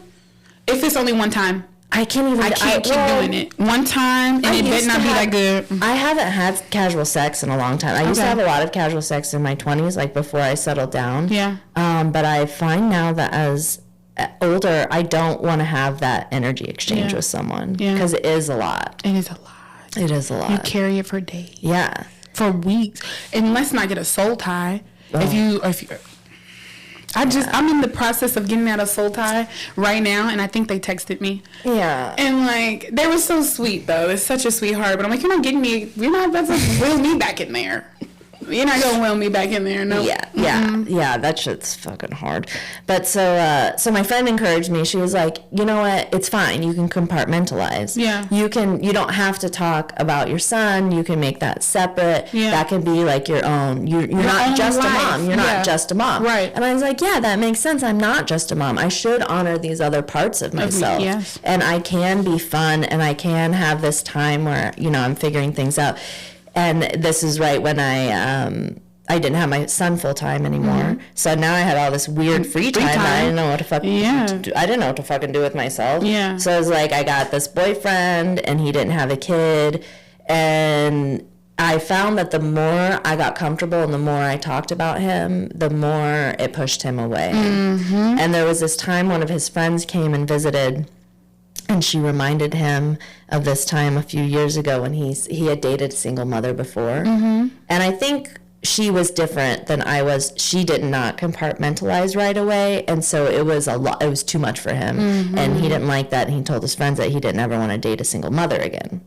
If it's only one time. I can't even. I can't keep doing it. One time, and it better not be that good. I haven't had casual sex in a long time. I used to have a lot of casual sex in my 20s, like before I settled down. Yeah. But I find now that as older, I don't want to have that energy exchange with someone because it is a lot. It is a lot. It is a lot. You carry it for days. Yeah. For weeks, and let's not get a soul tie. Oh. If you. I'm in the process of getting out of soul tie right now, and I think they texted me. Yeah. And, like, they were so sweet, though. It's such a sweetheart. But I'm like, you're not about to wheel me back in there. You're not going to wheel me back in there, no. Yeah, that shit's fucking hard. But so my friend encouraged me. She was like, you know what? It's fine. You can compartmentalize. Yeah. You don't have to talk about your son. You can make that separate. Yeah. That can be like your own. You're not just a mom. You're not just a mom. Right. And I was like, yeah, that makes sense. I'm not just a mom. I should honor these other parts of myself. Yes. And I can be fun, and I can have this time where, I'm figuring things out. And this is right when I didn't have my son full time anymore. So now I had all this weird free time. I didn't know what to I didn't know what to fucking do with myself. Yeah. So it was like I got this boyfriend, and he didn't have a kid, and I found that the more I got comfortable and the more I talked about him, the more it pushed him away. Mm-hmm. And there was this time one of his friends came and visited. And she reminded him of this time a few years ago when he had dated a single mother before. Mm-hmm. And I think she was different than I was. She did not compartmentalize right away, and so it was a lot. It was too much for him, and he didn't like that. And he told his friends that he didn't ever want to date a single mother again.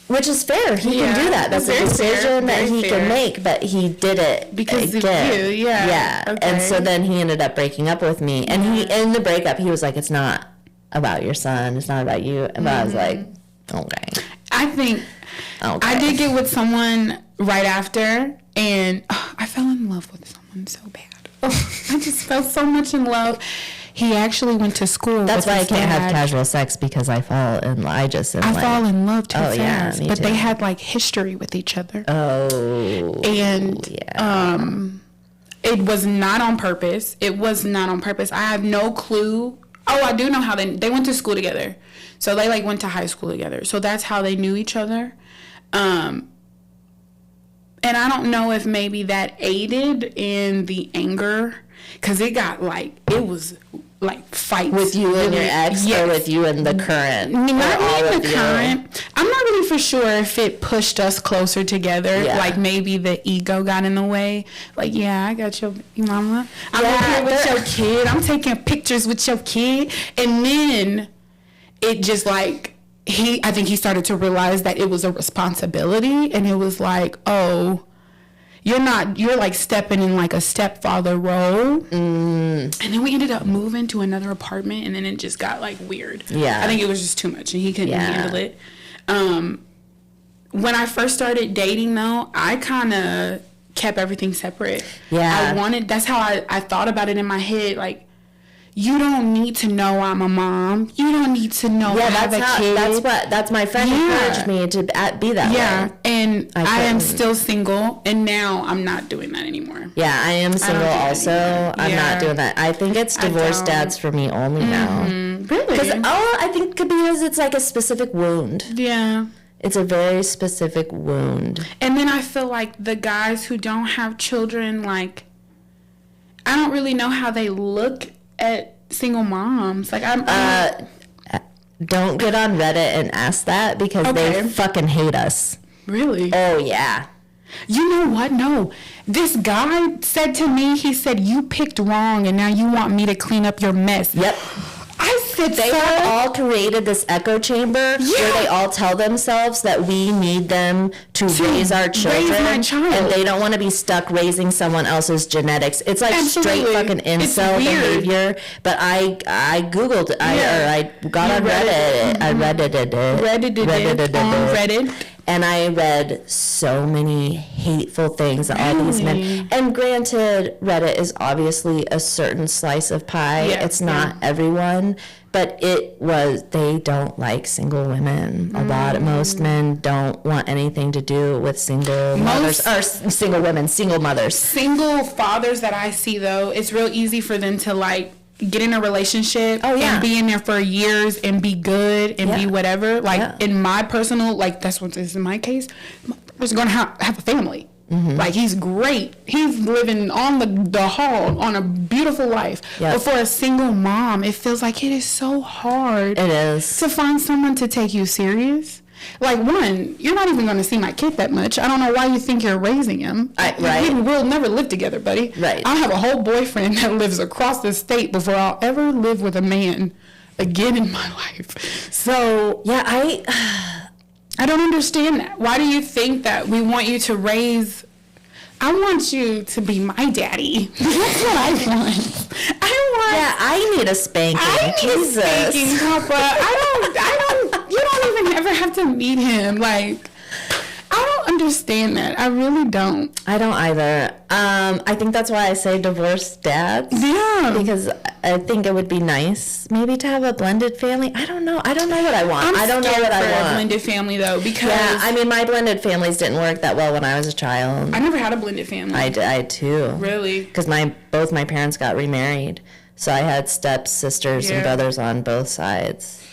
Which is fair. He can do that. That's a decision that he can make, but he did it because again. of you. Yeah. Yeah. Okay. And so then he ended up breaking up with me. And he, in the breakup, he was like, "It's not about your son. It's not about you." And I was like, "Okay." I think I did get with someone right after, and I fell in love with someone so bad. I just fell so much in love. He actually went to school. That's why I can't dad. have casual sex, because I fall in love. I fall in love too fast. Yeah, me but too. They had like history with each other. Oh. And yeah. It was not on purpose. It was not on purpose. I have no clue. Oh, I do know how they went to school together. So they like went to high school together. So that's how they knew each other. And I don't know if maybe that aided in the anger, because it was like fights. With you and your ex, or with you and the current? Not even the current. I'm not really for sure if it pushed us closer together. Yeah. Like maybe the ego got in the way. Like, yeah, I got your mama. I'm up here with your kid. I'm taking pictures with your kid. And then it just like, I think he started to realize that it was a responsibility, and it was like, oh, you're like stepping in like a stepfather role. And then we ended up moving to another apartment, and then it just got like weird. Yeah. I think it was just too much, and he couldn't handle it. When I first started dating though, I kind of kept everything separate. Yeah. That's how I thought about it in my head. Like, you don't need to know I'm a mom. You don't need to know I have a kid. That's my friend encouraged me to be that way. Yeah, and I am still single, and now I'm not doing that anymore. Yeah, I am single also. I'm not doing that. I think it's divorced dads for me only now. Really? I think because it's like a specific wound. Yeah. It's a very specific wound. And then I feel like the guys who don't have children, like, I don't really know how they look at single moms. Like, don't get on Reddit and ask that, because they fucking hate us. Really? Oh, yeah. You know what? No. This guy said to me, he said, you picked wrong, and now you want me to clean up your mess. Yep. I said, they have all created this echo chamber where they all tell themselves that we need them to raise our children, and they don't want to be stuck raising someone else's genetics. It's like straight fucking incel behavior. But I googled, I got on Reddit. I Reddit. And I read so many hateful things that all these men. And granted, Reddit is obviously a certain slice of pie. Yeah, it's not everyone. But they don't like single women. Most men don't want anything to do with single mothers. Or single women, single mothers. Single fathers that I see, though, it's real easy for them to, like, get in a relationship and be in there for years and be good and be whatever. Like, in my personal, like, that's what is in my case, my brother's going to have a family. Like, he's great. He's living on the hall on a beautiful life. But for a single mom, it feels like it is so hard. It is. To find someone to take you serious. Like, one, you're not even going to see my kid that much. I don't know why you think you're raising him. We'll never live together, buddy. Right. I'll have a whole boyfriend that lives across the state before I'll ever live with a man again in my life. So, yeah, I don't understand that. Why do you think that we want you to raise... I want you to be my daddy. That's what I want. I need a spanking. I need a spanking, Papa. You don't even ever have to meet him. Like, I don't understand that. I really don't. I don't either. I think that's why I say divorced dads. Yeah. Because I think it would be nice maybe to have a blended family. I don't know what I want. I don't know what I want. A blended family, though, because... Yeah, I mean, my blended families didn't work that well when I was a child. I never had a blended family. I too. Really? Because both my parents got remarried. So I had stepsisters and brothers on both sides.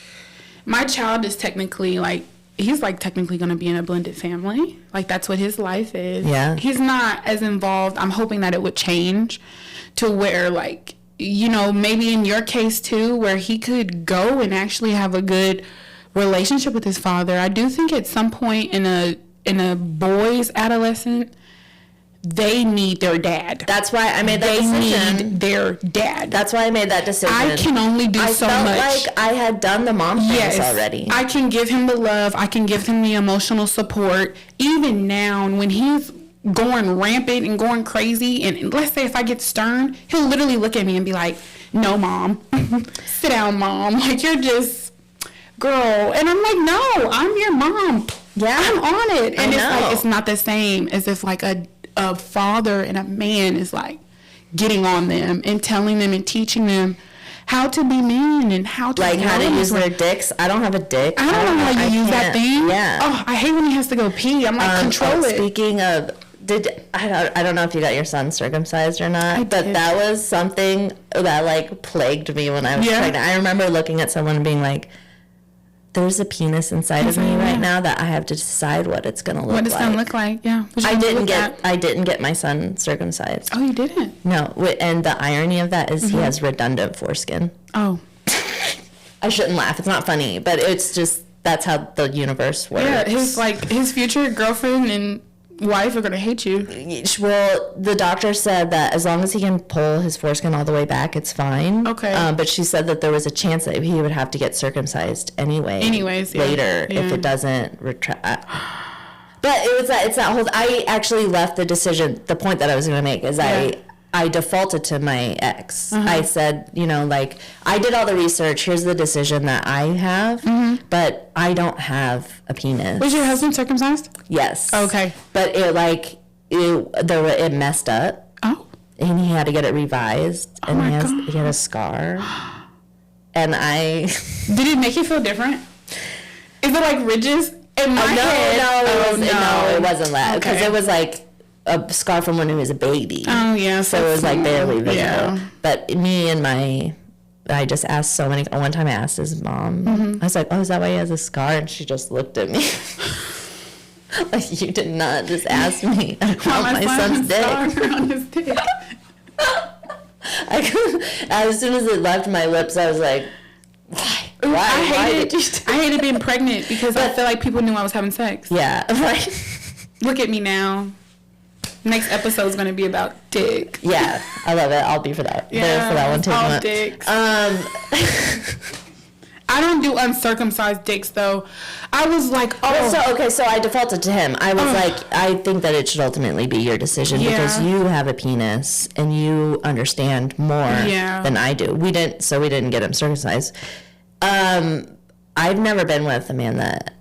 My child is technically, like... He's, like, technically going to be in a blended family. Like, that's what his life is. Yeah. He's not as involved. I'm hoping that it would change to where, like, you know, maybe in your case, too, where he could go and actually have a good relationship with his father. I do think at some point in a boy's adolescent, they need their dad. That's why I made that decision. They need their dad. That's why I made that decision. I can only do so much. I felt like I had done the mom things already. I can give him the love. I can give him the emotional support. Even now, when he's going rampant and going crazy, and let's say if I get stern, he'll literally look at me and be like, no, Mom. Sit down, Mom. Like, you're just, girl. And I'm like, no, I'm your mom. Yeah. I'm on it. And it's like, it's not the same as if like a father and a man is like getting on them and telling them and teaching them how to be men and how to like how to use their dicks. I don't have a dick. I don't know how you use that thing. Yeah. Oh, I hate when he has to go pee. I'm like, control it. Speaking of, I don't know if you got your son circumcised or not, but that was something that like plagued me when I was pregnant. I remember looking at someone and being like, there's a penis inside of me right now that I have to decide what it's gonna look like. What it's gonna look like, yeah. I didn't get my son circumcised. Oh, you didn't? No, and the irony of that is he has redundant foreskin. Oh. I shouldn't laugh. It's not funny, but it's just that's how the universe works. Yeah, his future girlfriend and wife are gonna hate you. Well, the doctor said that as long as he can pull his foreskin all the way back, it's fine. Okay. But she said that there was a chance that he would have to get circumcised anyway. Later, if it doesn't retract. But it's that whole. I actually left the decision. The point that I was going to make is I defaulted to my ex. I said, like, I did all the research. Here's the decision that I have, but I don't have a penis. Was your husband circumcised? Yes. Okay. But it messed up. Oh. And he had to get it revised. And he had a scar. And Did it make you feel different? Is it like ridges? In my head? No, it wasn't that. Because it was like a scar from when he was a baby. Oh, yeah. So it was like barely visible. Yeah. But me and I just asked so many. One time I asked his mom. I was like, oh, is that why he has a scar? And she just looked at me. Like, you did not just ask me about my son's dick. As soon as it left my lips, I was like, why? I hated being pregnant because I feel like people knew I was having sex. Yeah, right. Look at me now. Next episode is going to be about dick. Yeah, I love it. I'll be for that. Yeah, there for that one too. All dicks. I don't do uncircumcised dicks though. I was like, so I defaulted to him. I was like, I think that it should ultimately be your decision because you have a penis and you understand more than I do. We didn't get him circumcised. I've never been with a man that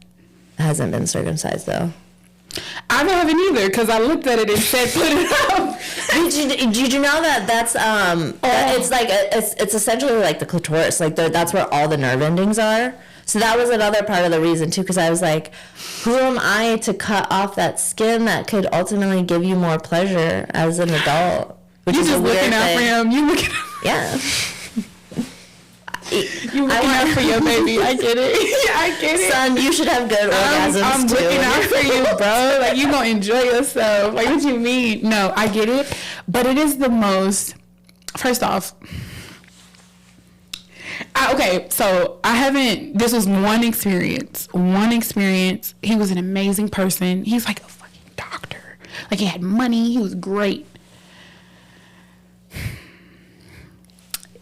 hasn't been circumcised though. I haven't either because I looked at it and said, "Put it up." Did you know that's it's like it's essentially like the clitoris, like that's where all the nerve endings are. So that was another part of the reason too, because I was like, who am I to cut off that skin that could ultimately give you more pleasure as an adult? Which is just looking out for him. You looking out. Yeah. You looking out for your baby. I get it. I get it. Son, you should have good orgasms I'm too. looking out for you, bro. Like, you gonna enjoy yourself. Like, what you mean? No, I get it. But it is the most... First off... so I haven't... This was one experience. He was an amazing person. He's like a fucking doctor. Like, he had money. He was great.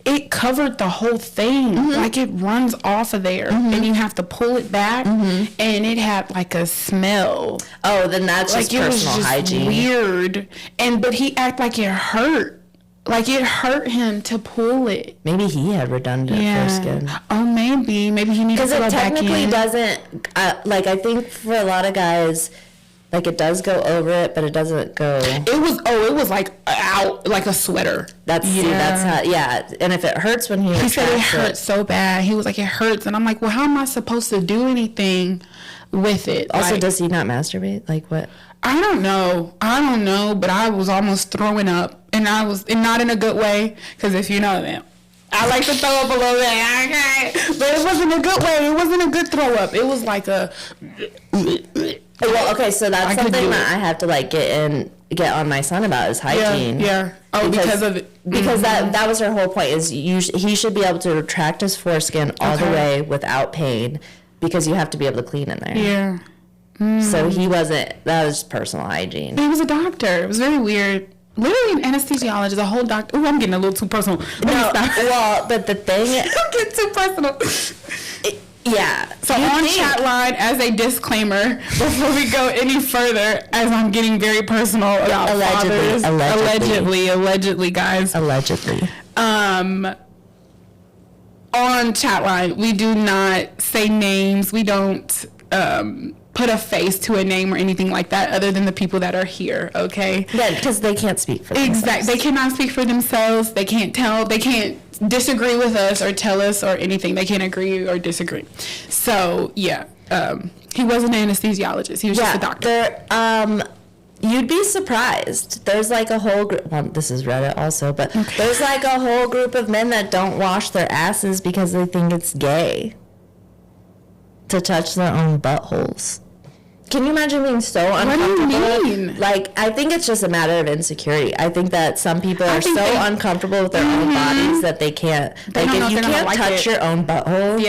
It covered the whole thing. Like, it runs off of there. And you have to pull it back. And it had, like, a smell. Oh, then that's like just personal hygiene. Weird. But he acted like it hurt. Like, it hurt him to pull it. Maybe he had redundant foreskin. Oh, maybe. Maybe he needed to go back in. Because it technically doesn't... I think for a lot of guys... Like, it does go over it, but it doesn't go... It was like out, like a sweater. That's how, and if it hurts when he said it hurts so bad. He was like, it hurts. And I'm like, well, how am I supposed to do anything with it? Also, like, does he not masturbate? Like, what? I don't know, but I was almost throwing up. And not in a good way, because if you know that. I like to throw up a little bit, okay? But it wasn't a good way. It wasn't a good throw up. It was like a... Well, okay, so that's something that I have to like get on my son about is hygiene. Yeah. Oh, because of it. Because that was her whole point is he should be able to retract his foreskin all the way without pain because you have to be able to clean in there. Yeah. So he wasn't, that was personal hygiene. He was a doctor. It was very weird. Literally an anesthesiologist, a whole doctor. Oh, I'm getting a little too personal. Well, but the thing... I'm getting too personal. Yeah. So on chat line, as a disclaimer, before we go any further, as I'm getting very personal about fathers. Allegedly, guys. Allegedly. On chat line, we do not say names. We don't put a face to a name or anything like that other than the people that are here, okay? Yeah, because they can't speak for themselves. Exactly. They cannot speak for themselves. They can't disagree with us or tell us or anything. They can't agree or disagree. So, yeah. He wasn't an anesthesiologist. He was just a doctor. You'd be surprised. There's like a whole group, well, this is Reddit also, but there's like a whole group of men that don't wash their asses because they think it's gay to touch their own buttholes. Can you imagine being so uncomfortable? What do you mean? Like, I think it's just a matter of insecurity. I think that some people are so uncomfortable with their own bodies that they can't. Like, if you can't touch your own butthole,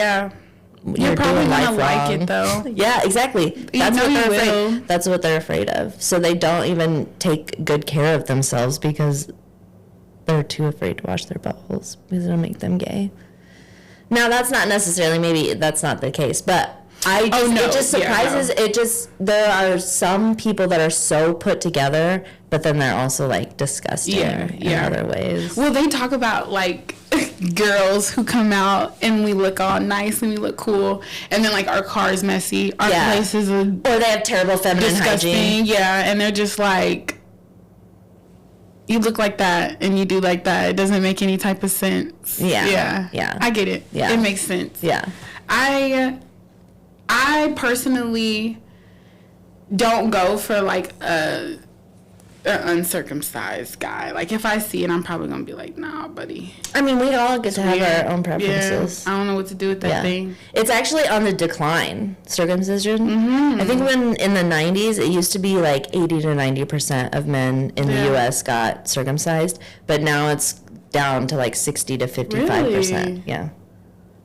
you're probably gonna like it though. Yeah, exactly. That's what they're afraid. That's what they're afraid of. So they don't even take good care of themselves because they're too afraid to wash their buttholes because it'll make them gay. Now that's not necessarily, maybe that's not the case, but it just surprises. There are some people that are so put together, but then they're also like disgusting in other ways. Well, they talk about like girls who come out and we look all nice and we look cool, and then like our car is messy, our place is or they have terrible feminine hygiene. Yeah, and they're just like, you look like that and you do like that. It doesn't make any type of sense. Yeah. I get it. Yeah, it makes sense. Yeah, I personally don't go for like an uncircumcised guy. Like if I see it, I'm probably gonna be like, nah, buddy. I mean, we all get to have our own preferences. Yeah, I don't know what to do with that thing. It's actually on the decline, circumcision. Mm-hmm. I think when in the 90s, it used to be like 80 to 90% of men in the U.S. got circumcised, but now it's down to like 60 to 55%. Really? Yeah.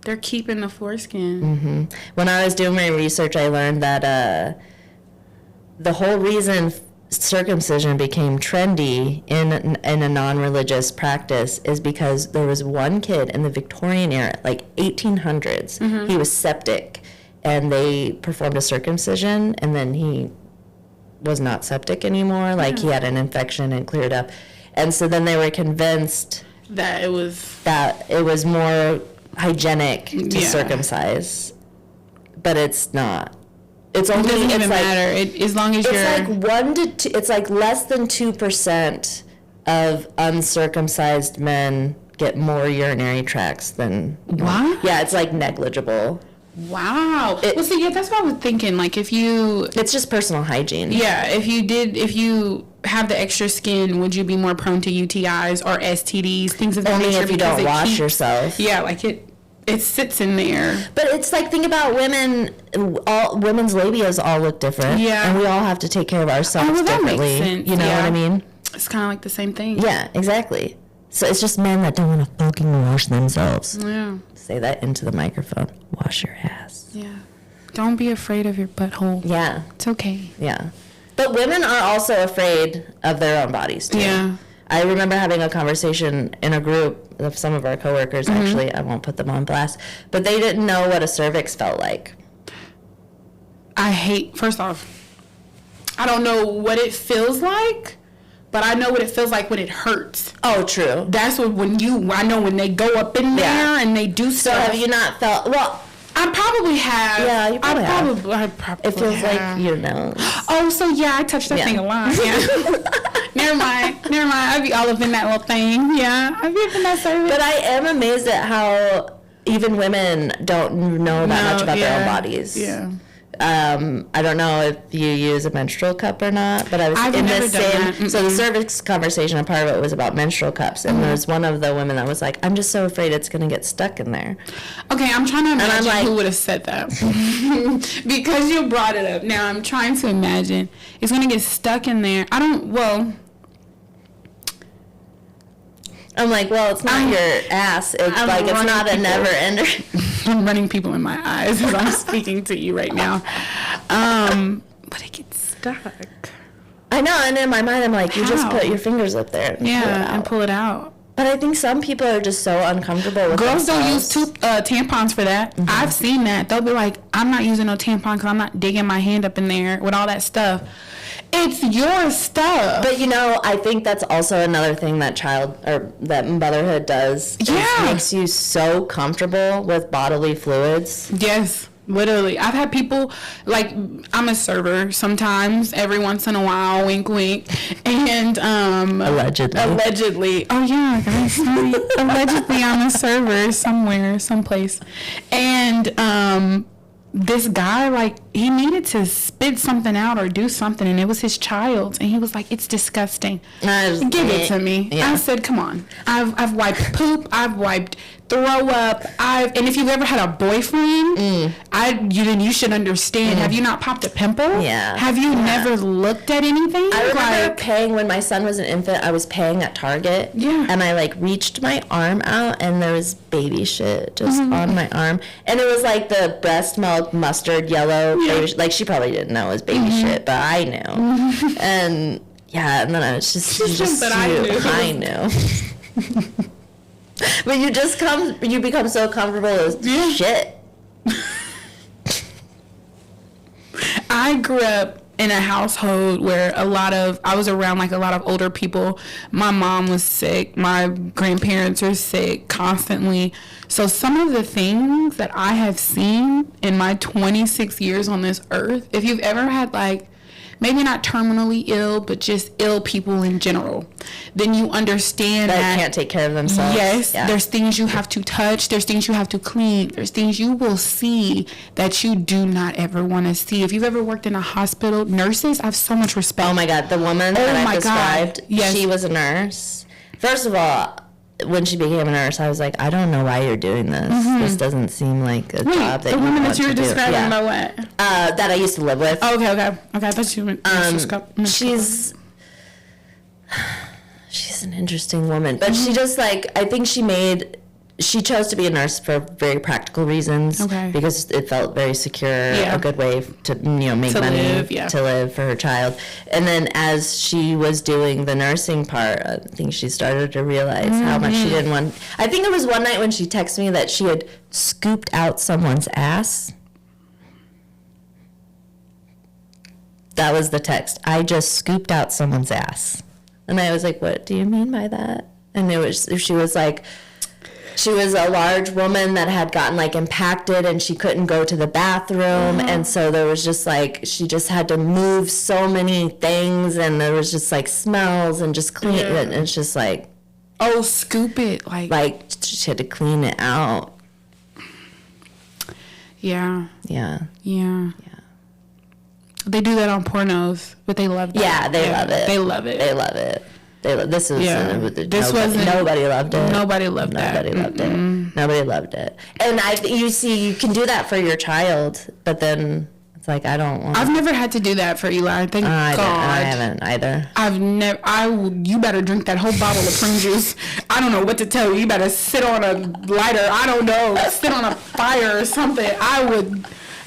They're keeping the foreskin. Mm-hmm. When I was doing my research, I learned that the whole reason circumcision became trendy in a non-religious practice is because there was one kid in the Victorian era, like 1800s. Mm-hmm. He was septic, and they performed a circumcision, and then he was not septic anymore. Like he had an infection and cleared up, and so then they were convinced that it was more hygienic to circumcise, but it's not. It's only, it doesn't even matter. As long as it's you're like 1 to 2. It's like less than 2% of uncircumcised men get more urinary tracts than. What? Yeah, it's like negligible. Wow. Well, see, that's what I was thinking. Like, if you, it's just personal hygiene. Yeah, if you have the extra skin, would you be more prone to UTIs or STDs, things of that nature? Only if you don't wash yourself. Yeah, like it sits in there. But it's like, think about women. All women's labias all look different. Yeah, and we all have to take care of ourselves differently. That makes sense. You know what I mean? It's kind of like the same thing. Yeah, exactly. So it's just men that don't want to fucking wash themselves. Yeah. Say that into the microphone. Wash your ass. Yeah. Don't be afraid of your butthole. Yeah. It's okay. Yeah. But women are also afraid of their own bodies, too. Yeah. I remember having a conversation in a group of some of our coworkers, mm-hmm. Actually. I won't put them on blast. But they didn't know what a cervix felt like. First off, I don't know what it feels like, but I know what it feels like when it hurts. Oh, true. That's I know when they go up in there and they do stuff. So have you not felt, well... I probably have. Yeah, you probably have. I probably It feels have. like your nose. Oh, so yeah, I touched that thing a lot. Yeah. Never mind. I'd be all up in that little thing. Yeah, I'd be up in that cervix. But I am amazed at how even women don't know that much about their own bodies. Yeah. I don't know if you use a menstrual cup or not, but I've in the same. So the cervix conversation, a part of it was about menstrual cups, and there's one of the women that was like, "I'm just so afraid it's gonna get stuck in there." Okay, I'm trying to imagine who would have said that because you brought it up. Now I'm trying to imagine it's gonna get stuck in there. I'm like, well, it's not your ass. It's like it's not a never ender. I'm running people in my eyes as I'm speaking to you right now. But it gets stuck. I know, and in my mind, I'm like, you just How? put your fingers up there. And pull it out. But I think some people are just so uncomfortable with Girls themselves. don't use tampons for that. Mm-hmm. I've seen that. They'll be like, I'm not using no tampon because I'm not digging my hand up in there with all that stuff. It's your stuff. But, you know, I think that's also another thing that that motherhood does. Yeah. It makes you so comfortable with bodily fluids. Yes. Literally. I've had people, like, I'm a server sometimes, every once in a while, wink, wink, and, Allegedly. Oh, yeah, guys, sorry. Allegedly, I'm a server somewhere, someplace. And, this guy, like, he needed to spit something out or do something, and it was his child, and he was like, it's disgusting. Give it to me. Yeah. I said, come on. I've wiped poop. I've wiped throw up. And if you've ever had a boyfriend, then you should understand. Have you not popped a pimple? Yeah. Have you never looked at anything? I remember paying when my son was an infant. I was paying at Target. Yeah. And I like reached my arm out, and there was baby shit just on my arm, and it was like the breast milk mustard yellow. Baby, like she probably didn't know it was baby shit, but I knew. And yeah, and then I was just that I knew. But you become so comfortable with shit. I grew up in a household where I was around like a lot of older people. My mom was sick. My grandparents are sick constantly. So some of the things that I have seen in my 26 years on this earth, if you've ever had like, maybe not terminally ill, but just ill people in general, then you understand that can't take care of themselves. Yes, there's things you have to touch, there's things you have to clean, there's things you will see that you do not ever want to see. If you've ever worked in a hospital, nurses, I have so much respect. Oh my God, the woman that I described, she was a nurse. First of all, when she became a nurse, I was like, I don't know why you're doing this. This doesn't seem like a job that you want to do. The woman that you were describing about what? That I used to live with. Oh, okay. I thought you meant she's an interesting woman. But she just like, I think she chose to be a nurse for very practical reasons. Okay. Because it felt very secure, a good way to make money, to live for her child. And then as she was doing the nursing part, I think she started to realize how much she didn't want. I think it was one night when she texted me that she had scooped out someone's ass. That was the text. I just scooped out someone's ass. And I was like, what do you mean by that? And she was like, she was a large woman that had gotten like impacted and she couldn't go to the bathroom. And so there was just like, she just had to move so many things and there was just like smells and just clean it. And it's just like, oh, scoop it. Like she had to clean it out. Yeah. They do that on pornos, but they love that. Yeah, they love it. They love it. They love it. This wasn't. Nobody loved it. Nobody loved that. Nobody loved it. Nobody loved it. And you can do that for your child, but then it's like I don't want. I've never had to do that for Eli. Thank God. I haven't either. You better drink that whole bottle of prune juice. I don't know what to tell you. You better sit on a lighter. I don't know. Sit on a fire or something.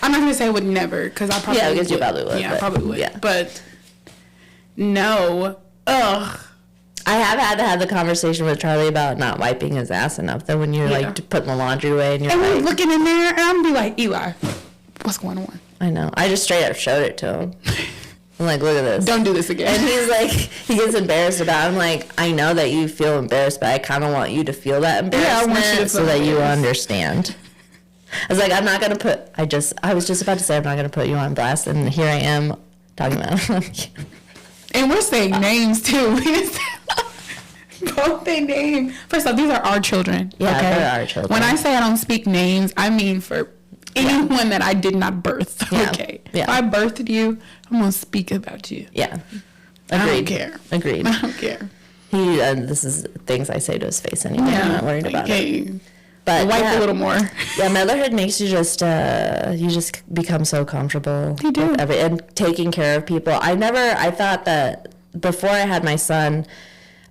I'm not gonna say I would never, because I probably would. Yeah, because you probably would. Yeah, I probably would. Yeah. But no. Ugh. I have had to have the conversation with Charlie about not wiping his ass enough, though, when you're like putting the laundry away and you're we're looking in there and I'm be like, Eli, what's going on? I know. I just straight up showed it to him. I'm like, look at this. Don't do this again. And he's like, he gets embarrassed about it. I'm like, I know that you feel embarrassed, but I kind of want you to feel that embarrassment I want you to so that you understand. I was like, I'm not going to put, I was just about to say I'm not going to put you on blast, and here I am talking about it. And we're saying names, too. Both their names. First off, these are our children. Yeah, okay? They're our children. When I say I don't speak names, I mean for anyone that I did not birth. Yeah. Okay. Yeah. If I birthed you, I'm going to speak about you. Yeah. Agreed. I don't care. Agreed. I don't care. This is things I say to his face anyway. Yeah. I'm not worried about it. But wipe a little more. Yeah, motherhood makes you just become so comfortable. You do. And taking care of people. I thought that before I had my son,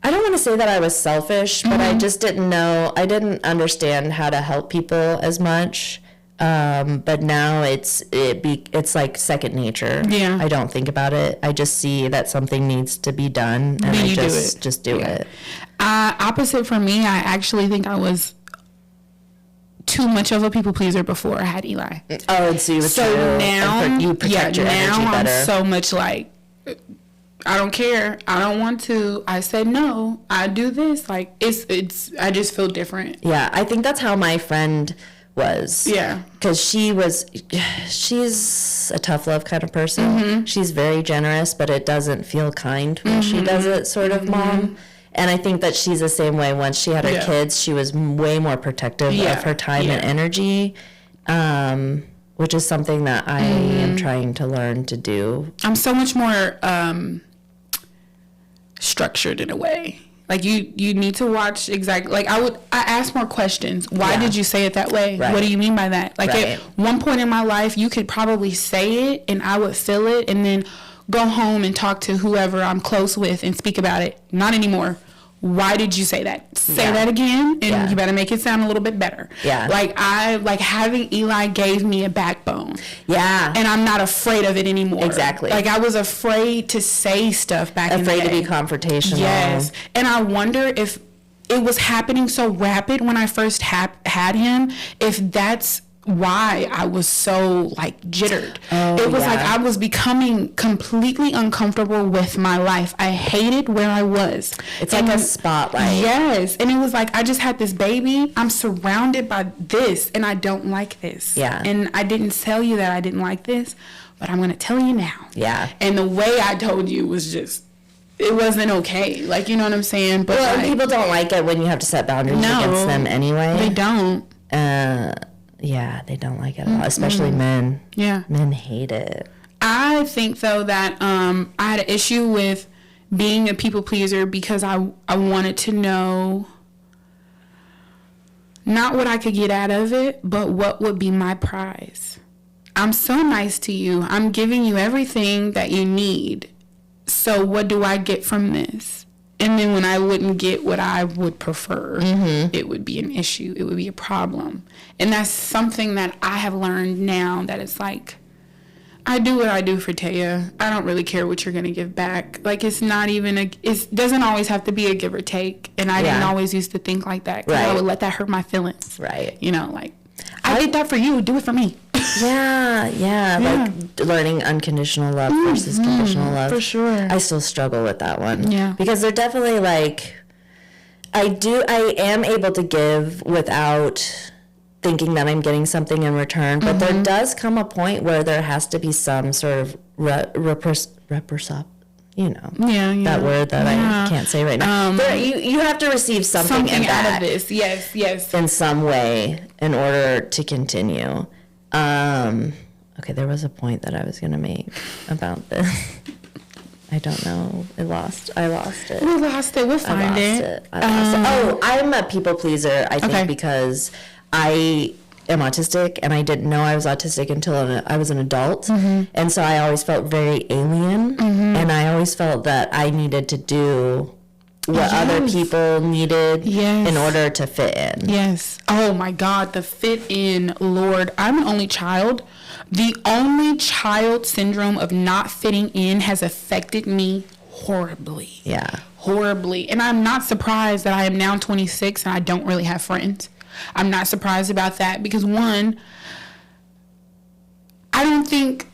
I don't want to say that I was selfish, but I just didn't know, I didn't understand how to help people as much. But now it's like second nature. Yeah. I don't think about it. I just see that something needs to be done, and I just do it. Opposite for me, I actually think I was too much of a people pleaser before I had Eli. Oh, and so you now you protect your energy better. I'm so much like, I don't care. I don't want to. I said no. I do this. Like it's. I just feel different. Yeah, I think that's how my friend was. Yeah, because she's a tough love kind of person. She's very generous, but it doesn't feel kind when she does it, sort of mom. And I think that she's the same way. Once she had her kids, she was way more protective of her time and energy, which is something that I am trying to learn to do. I'm so much more structured in a way. Like you need to watch exactly. Like I ask more questions. Why did you say it that way? Right. What do you mean by that? Like at one point in my life, you could probably say it and I would feel it, and then go home and talk to whoever I'm close with and speak about it. Not anymore. Why did you say that? Say that again, and you better make it sound a little bit better. Yeah. Like having Eli gave me a backbone. Yeah. And I'm not afraid of it anymore. Exactly. Like I was afraid to say stuff back in the day. Afraid to be confrontational. Yes. And I wonder if it was happening so rapid when I first had him, if that's why I was so like jittered. It was like I was becoming completely uncomfortable with my life. I hated where I was. It's like a spotlight. Yes. And it was like I just had this baby. I'm surrounded by this and I don't like this. Yeah. And I didn't tell you that I didn't like this, but I'm going to tell you now. Yeah. And the way I told you was just, it wasn't okay. Like, you know what I'm saying? But well, people don't like it when you have to set boundaries against them anyway. They don't. Yeah, they don't like it at all, especially men. Yeah. Men hate it. I think, though, that I had an issue with being a people pleaser because I wanted to know not what I could get out of it, but what would be my prize. I'm so nice to you. I'm giving you everything that you need. So what do I get from this? And then when I wouldn't get what I would prefer, it would be an issue. It would be a problem. And that's something that I have learned now, that it's like, I do what I do for Taya. I don't really care what you're going to give back. Like, it's not even it doesn't always have to be a give or take. And I didn't always used to think like that. Because I would let that hurt my feelings. Right. You know, like, I did that for you. Do it for me. Yeah. Like learning unconditional love versus conditional love. For sure. I still struggle with that one. Yeah. Because they're definitely like, I am able to give without thinking that I'm getting something in return, but there does come a point where there has to be some sort of you know, that word that I can't say right now. You have to receive something out of this. Yes. In some way in order to continue. Okay, there was a point that I was going to make about this. I don't know. I lost it. We lost it. We'll find it. Oh, I'm a people pleaser, I think, because I am autistic, and I didn't know I was autistic until I was an adult. And so I always felt very alien, and I always felt that I needed to do what other people needed in order to fit in. Yes. Oh my God, the fit in, Lord. I'm an only child. The only child syndrome of not fitting in has affected me horribly. Yeah. Horribly. And I'm not surprised that I am now 26 and I don't really have friends. I'm not surprised about that because, one, I don't think...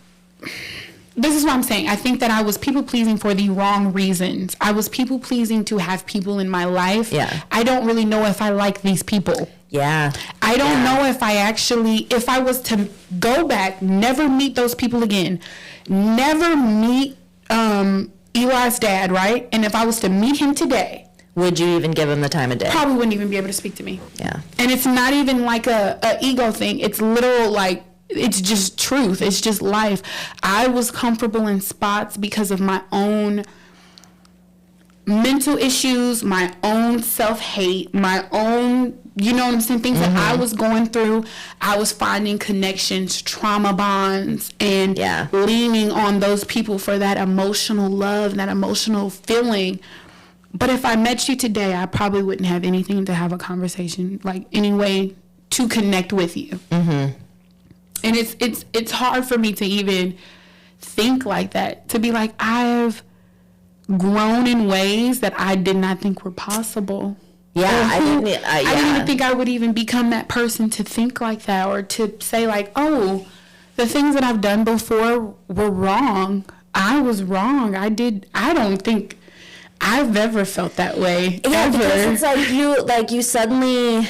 This is what I'm saying. I think that I was people-pleasing for the wrong reasons. I was people-pleasing to have people in my life. Yeah. I don't really know if I like these people. Yeah. I don't know if I was to go back, never meet those people again, never meet Eli's dad, right? And if I was to meet him today... Would you even give him the time of day? Probably wouldn't even be able to speak to me. Yeah. And it's not even like a ego thing. It's literal, like... It's just truth. It's just life. I was comfortable in spots because of my own mental issues, my own self-hate, my own, you know what I'm saying, things that I was going through. I was finding connections, trauma bonds, and leaning on those people for that emotional love, that emotional feeling. But if I met you today, I probably wouldn't have anything to have a conversation, like any way to connect with you. And it's hard for me to even think like that, to be like, I've grown in ways that I did not think were possible. Yeah, I didn't even think I would even become that person to think like that, or to say like, oh, the things that I've done before were wrong. I was wrong. I don't think I've ever felt that way. Yeah, ever. Because it's you suddenly,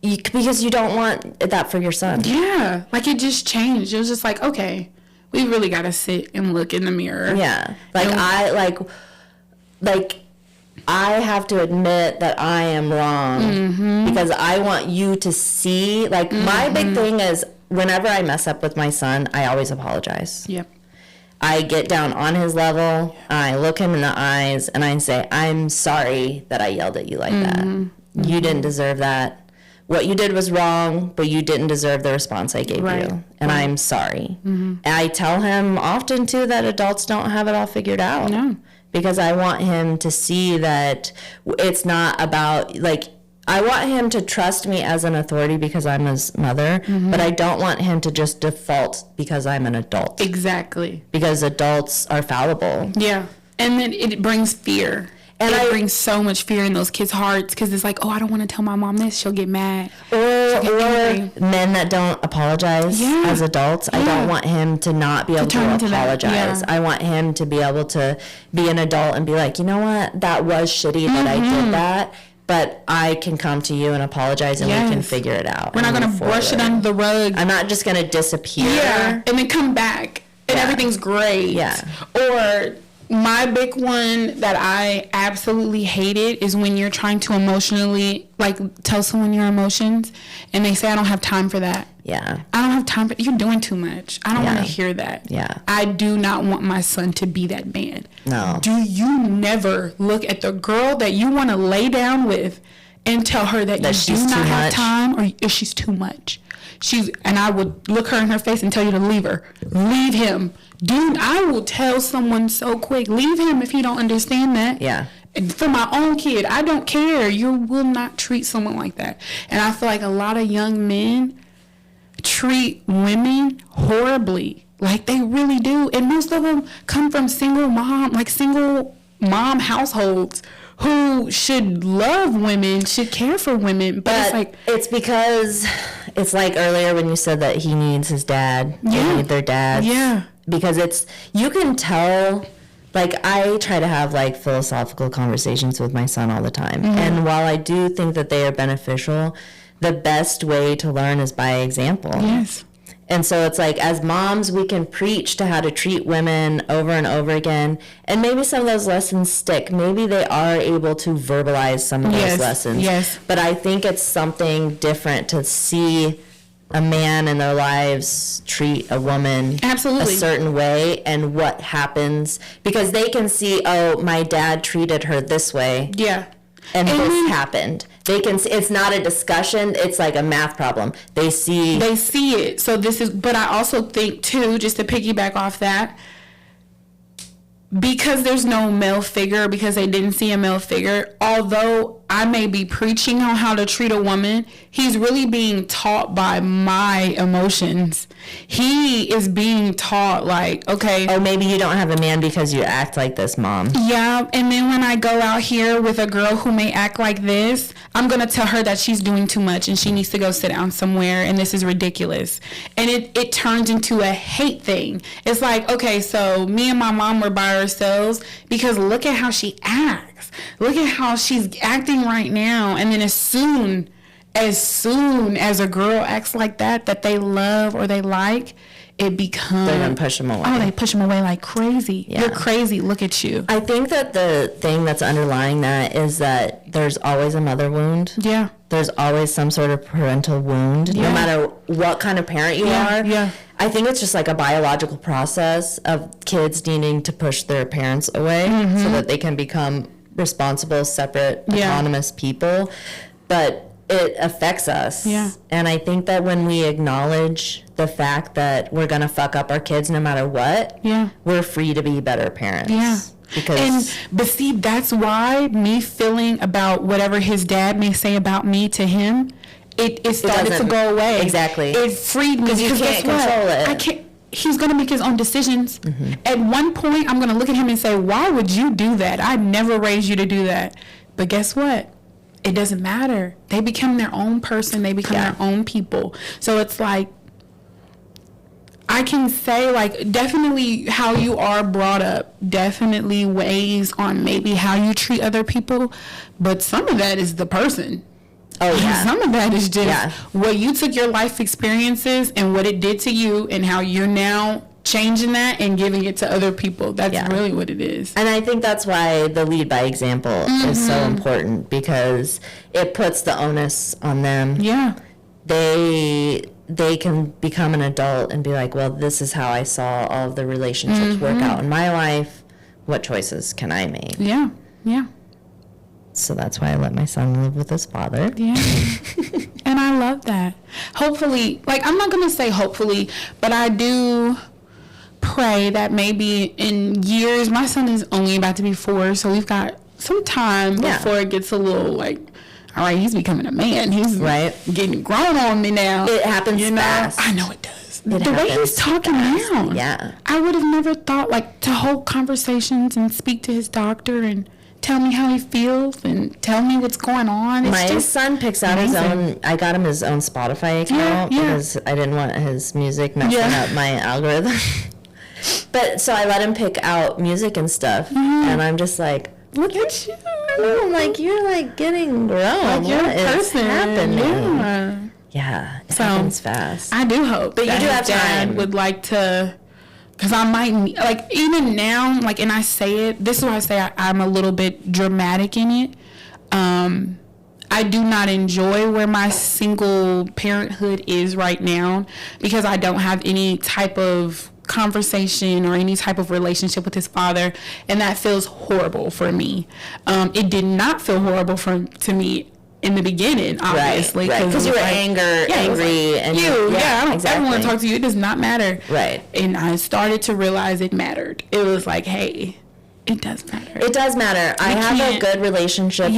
because you don't want that for your son. Yeah, like it just changed. It was just like, okay, we really got to sit and look in the mirror. Yeah, I have to admit that I am wrong because I want you to see, like, my big thing is whenever I mess up with my son, I always apologize. Yep. I get down on his level, I look him in the eyes, and I say, I'm sorry that I yelled at you like that. You didn't deserve that. What you did was wrong, but you didn't deserve the response I gave you, and I'm sorry. And I tell him often, too, that adults don't have it all figured out. No. Because I want him to see that it's not about, like, I want him to trust me as an authority because I'm his mother, but I don't want him to just default because I'm an adult. Exactly. Because adults are fallible. Yeah. And then it brings fear. And it brings so much fear in those kids' hearts because it's like, oh, I don't want to tell my mom this. She'll get mad. Or men that don't apologize as adults. I don't want him to not be able to apologize. I want him to be able to be an adult and be like, you know what? That was shitty that I did that. But I can come to you and apologize, and we can figure it out. We're not going to brush it under the rug. I'm not just going to disappear. Yeah, and then come back, and everything's great. Yeah. Or my big one that I absolutely hated is when you're trying to emotionally, like, tell someone your emotions, and they say, I don't have time for that. Yeah. I don't have time for, you're doing too much. I don't want to hear that. Yeah. I do not want my son to be that man. No. Do you never look at the girl that you want to lay down with and tell her that you do not have time, or she's too much? And I would look her in her face and tell you to leave her. Leave him. Dude, I will tell someone so quick, leave him if you don't understand that. Yeah. And for my own kid, I don't care. You will not treat someone like that. And I feel like a lot of young men treat women horribly. Like, they really do. And most of them come from single mom households who should love women, should care for women. But it's like, it's because it's like earlier when you said that he needs his dad. They need their dads. Yeah. Because you can tell, like, I try to have, like, philosophical conversations with my son all the time. And while I do think that they are beneficial, the best way to learn is by example. Yes. And so it's like, as moms, we can preach to how to treat women over and over again. And maybe some of those lessons stick. Maybe they are able to verbalize some of those lessons. Yes. But I think it's something different to see a man in their lives treat a woman a certain way, and what happens. Because they can see, oh, my dad treated her this way. Yeah. And this happened. They can see, it's not a discussion, it's like a math problem. They see it. So this is, but I also think too, just to piggyback off that, because there's no male figure, because they didn't see a male figure, although I may be preaching on how to treat a woman, he's really being taught by my emotions. He is being taught, like, okay. Oh, maybe you don't have a man because you act like this, Mom. Yeah, and then when I go out here with a girl who may act like this, I'm going to tell her that she's doing too much and she needs to go sit down somewhere, and this is ridiculous. And it turns into a hate thing. It's like, okay, so me and my mom were by ourselves because look at how she acts. Look at how she's acting right now. And then as soon as a girl acts like that they love or they like, it becomes... They're going to push them away. Oh, they push them away like crazy. Yeah. You're crazy. Look at you. I think that the thing that's underlying that is that there's always a mother wound. Yeah. There's always some sort of parental wound, no matter what kind of parent you are. Yeah. I think it's just like a biological process of kids needing to push their parents away so that they can become responsible, separate, autonomous people. But it affects us. Yeah. And I think that when we acknowledge the fact that we're going to fuck up our kids no matter what, we're free to be better parents. Yeah. But see, that's why me feeling about whatever his dad may say about me to him it started to go away. Exactly. It freed me. Because you can't control it. I can't. He's going to make his own decisions. At one point, I'm going to look at him and say, why would you do that? I never raised you to do that. But guess what? It doesn't matter. They become their own person. They become their own people. So it's like, I can say, like, definitely how you are brought up definitely weighs on maybe how you treat other people. But some of that is the person. Oh, yeah. Some of that is just what you took your life experiences and what it did to you and how you're now changing that and giving it to other people. That's really what it is. And I think that's why the lead by example is so important, because it puts the onus on them. Yeah. They can become an adult and be like, well, this is how I saw all of the relationships work out in my life. What choices can I make? Yeah. Yeah. So that's why I let my son live with his father. Yeah. And I love that. Hopefully, like, I'm not going to say hopefully, but I do pray that maybe in years, my son is only about to be 4, so we've got some time before it gets a little like, all right, he's becoming a man. He's getting grown on me now. It happens fast. I know it does. The way he's talking now. Yeah. I would have never thought, like, to hold conversations and speak to his doctor and tell me how he feels and tell me what's going on. It's my son picks out his own. I got him his own Spotify account because I didn't want his music messing up my algorithm. But so I let him pick out music and stuff, and I'm just like, look at you. I'm like, you're like getting grown. Like you're what a is person. happening? Yeah, it happens fast. I do hope but that you do have Dad time. would like to. Because I might, like, even now, like, and I say it, this is why I say I'm a little bit dramatic in it. I do not enjoy where my single parenthood is right now because I don't have any type of conversation or any type of relationship with his father, and that feels horrible for me. It did not feel horrible to me in the beginning, obviously, because you were like, angry, like, and I don't ever want to talk to you. It does not matter, right? And I started to realize it mattered. It was like, hey, it does matter. It does matter. I have a good relationship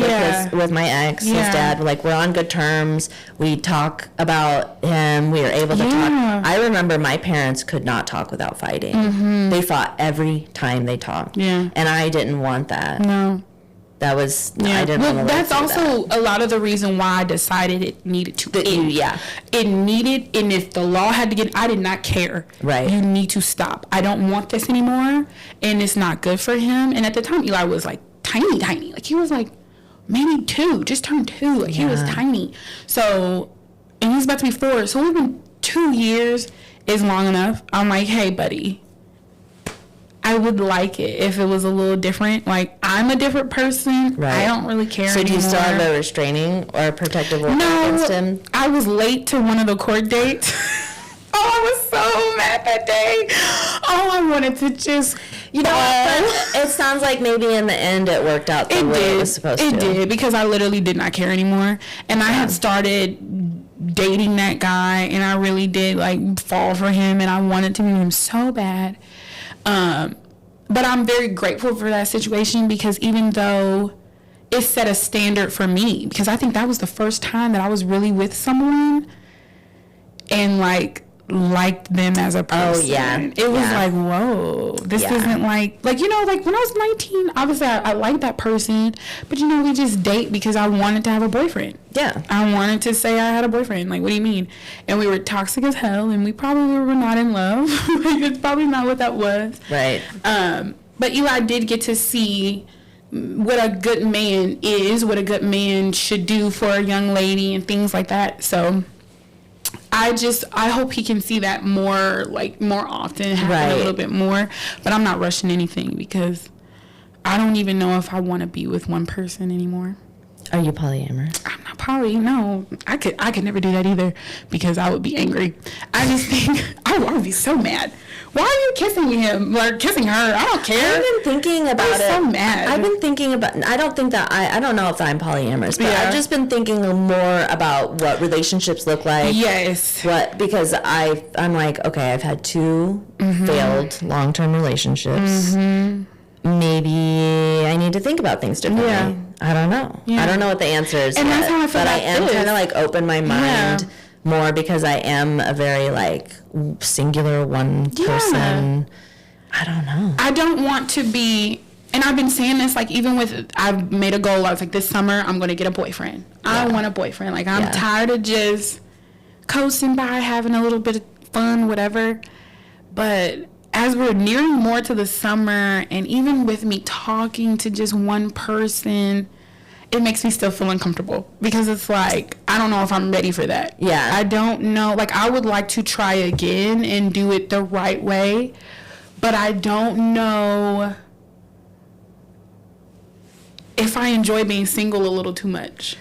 with my ex, his dad. Like, we're on good terms. We talk about him. We are able to talk. I remember my parents could not talk without fighting. They fought every time they talked. Yeah, and I didn't want that. No. That was, I didn't want to that's also a lot of the reason why I decided it needed to end. It needed, and if the law had to get, I did not care. Right. You need to stop. I don't want this anymore, and it's not good for him. And at the time, Eli was like tiny. Like, he was like maybe 2, just turned 2. Like, he was tiny. So, and he's about to be 4. So, we've been 2 years is long enough. I'm like, hey, buddy. I would like it if it was a little different. Like, I'm a different person. Right. I don't really care anymore. So do you still have a restraining or protective order against him? I was late to one of the court dates. Oh, I was so mad that day. Oh, I wanted to just... You know what? It sounds like maybe in the end it worked out the way it was supposed to. It did, because I literally did not care anymore. And I had started dating that guy, and I really did, like, fall for him, and I wanted to meet him so bad. But I'm very grateful for that situation, because even though it set a standard for me, because I think that was the first time that I was really with someone and liked them as a person. Oh, yeah. It was like, whoa, this isn't like, you know, like when I was 19, obviously I liked that person, but you know, we just date because I wanted to have a boyfriend. Yeah. I wanted to say I had a boyfriend. Like, what do you mean? And we were toxic as hell, and we probably were not in love. It's probably not what that was. Right. But Eli did get to see what a good man is, what a good man should do for a young lady and things like that. So I hope he can see that more often, happen a little bit more. But I'm not rushing anything, because I don't even know if I want to be with one person anymore. Are you polyamorous? I'm not poly, no. I could never do that either, because I would be angry. I just think, I would be so mad. Why are you kissing him or kissing her? I don't care. I've been thinking about it. I'm so mad. I've been thinking about, I don't think that, I don't know if I'm polyamorous, but I've just been thinking more about what relationships look like. Yes. Because I'm like, okay, I've had 2 failed long-term relationships. Maybe I need to think about things differently. Yeah. I don't know. Yeah. I don't know what the answer is And yet, that's how I feel but I about am this. trying to like open my mind Yeah. more because I am a very like singular one person. I don't know. I don't want to be, and I've been saying this, like, even with, I've made a goal. I was like, this summer, I'm going to get a boyfriend. I want a boyfriend. Like, I'm tired of just coasting by, having a little bit of fun, whatever. But as we're nearing more to the summer, and even with me talking to just one person, it makes me still feel uncomfortable because it's like, I don't know if I'm ready for that. Yeah. I don't know. Like, I would like to try again and do it the right way, but I don't know if I enjoy being single a little too much.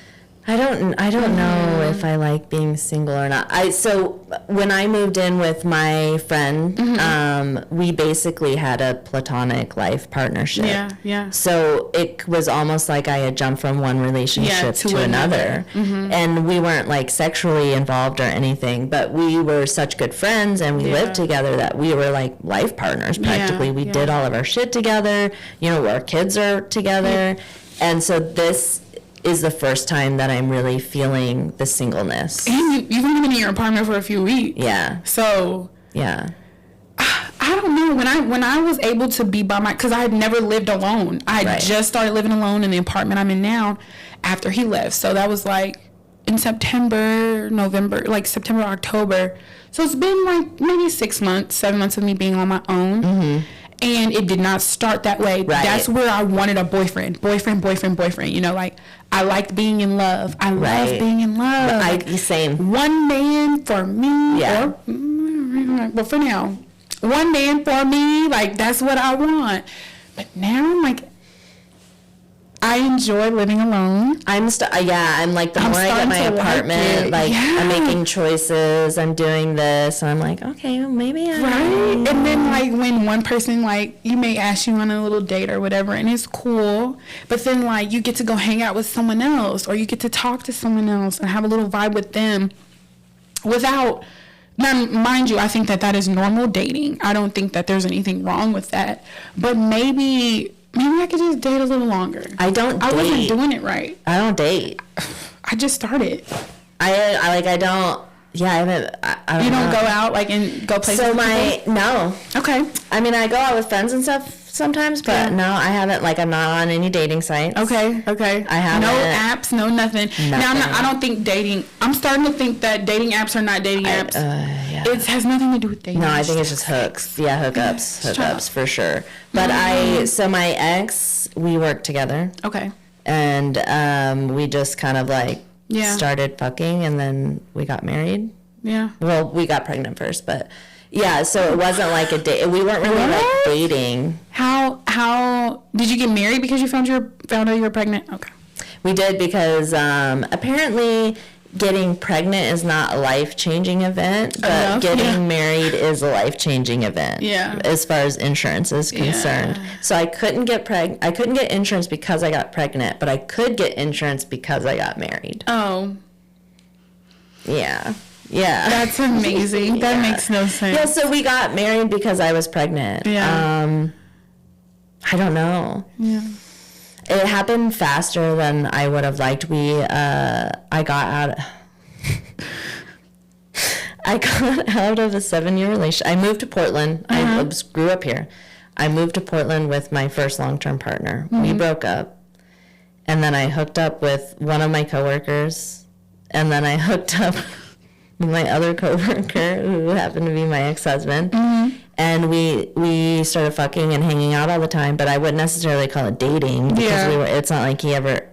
I don't know if I like being single or not. So when I moved in with my friend, we basically had a platonic life partnership. Yeah. So it was almost like I had jumped from one relationship to another. And we weren't like sexually involved or anything, but we were such good friends and we lived together that we were like life partners practically. We did all of our shit together. You know, our kids are together. And so this is the first time that I'm really feeling the singleness. And you've only been in your apartment for a few weeks. Yeah. So Yeah. I don't know, when I was able to be by because I had never lived alone. I had just started living alone in the apartment I'm in now after he left. So that was like in September, October. So it's been like maybe 6 months, 7 months of me being on my own. And it did not start that way. Right. That's where I wanted a boyfriend. You know, like, I liked being in love. I love being in love. Same. One man for me. Yeah. But for now, one man for me. Like, that's what I want. But now I'm like, I enjoy living alone. I'm like, the more I get my apartment, like, I'm making choices, I'm doing this, and I'm like, okay, well, maybe I... Right? And then, like, when one person, like, you may ask you on a little date or whatever, and it's cool, but then, like, you get to go hang out with someone else, or you get to talk to someone else and have a little vibe with them without... Now, mind you, I think that is normal dating. I don't think that there's anything wrong with that. But maybe I could just date a little longer. I wasn't doing it right. I don't date. I just started. I haven't, I don't You don't know. go out, like, and go places with people? No. Okay. I mean, I go out with friends and stuff sometimes, but no, I haven't, like, I'm not on any dating sites. Okay. I haven't. No apps, no nothing. Now, I don't think dating, I'm starting to think that dating apps are not dating apps. It has nothing to do with dating. No, I think it's just hooks. Yeah, hookups for sure. But my ex, we worked together. Okay. And we just kind of like started fucking, and then we got married. Yeah. Well, we got pregnant first, but yeah, so it wasn't like a date. We weren't really like dating. How did you get married because you found out you were pregnant? Okay. We did because apparently getting pregnant is not a life-changing event, but getting married is a life-changing event. Yeah. As far as insurance is concerned. Yeah. So I couldn't get insurance because I got pregnant, but I could get insurance because I got married. Oh. Yeah. Yeah. That's amazing. That makes no sense. Yeah, so we got married because I was pregnant. Yeah. I don't know. Yeah. It happened faster than I would have liked. I got out of a 7-year relationship. I moved to Portland. I grew up here. I moved to Portland with my first long-term partner. We broke up. And then I hooked up with one of my coworkers. And then I hooked up with my other coworker, who happened to be my ex-husband. And we started fucking and hanging out all the time, but I wouldn't necessarily call it dating because it's not like he ever,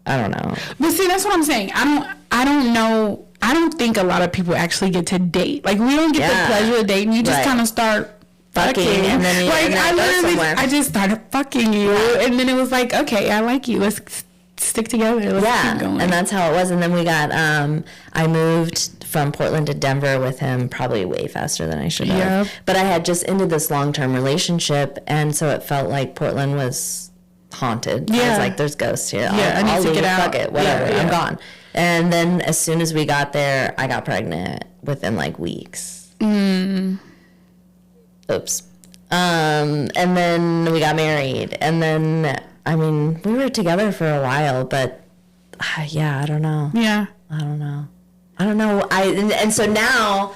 I don't know. But see, that's what I'm saying. I don't know. I don't think a lot of people actually get to date. Like, we don't get the pleasure of dating. You just kind of start fucking, and then I just started fucking you, and then it was like, okay, I like you. Let's stick together. Let's keep going. And that's how it was. And then we got, I moved from Portland to Denver with him probably way faster than I should have. But I had just ended this long-term relationship, and so it felt like Portland was haunted. I was like, there's ghosts here. I need to get out. Fuck it, whatever. I'm gone. And then as soon as we got there, I got pregnant within like weeks. Oops. And then we got married, and then I mean, we were together for a while, but yeah, I don't know. Yeah. I don't know. And so now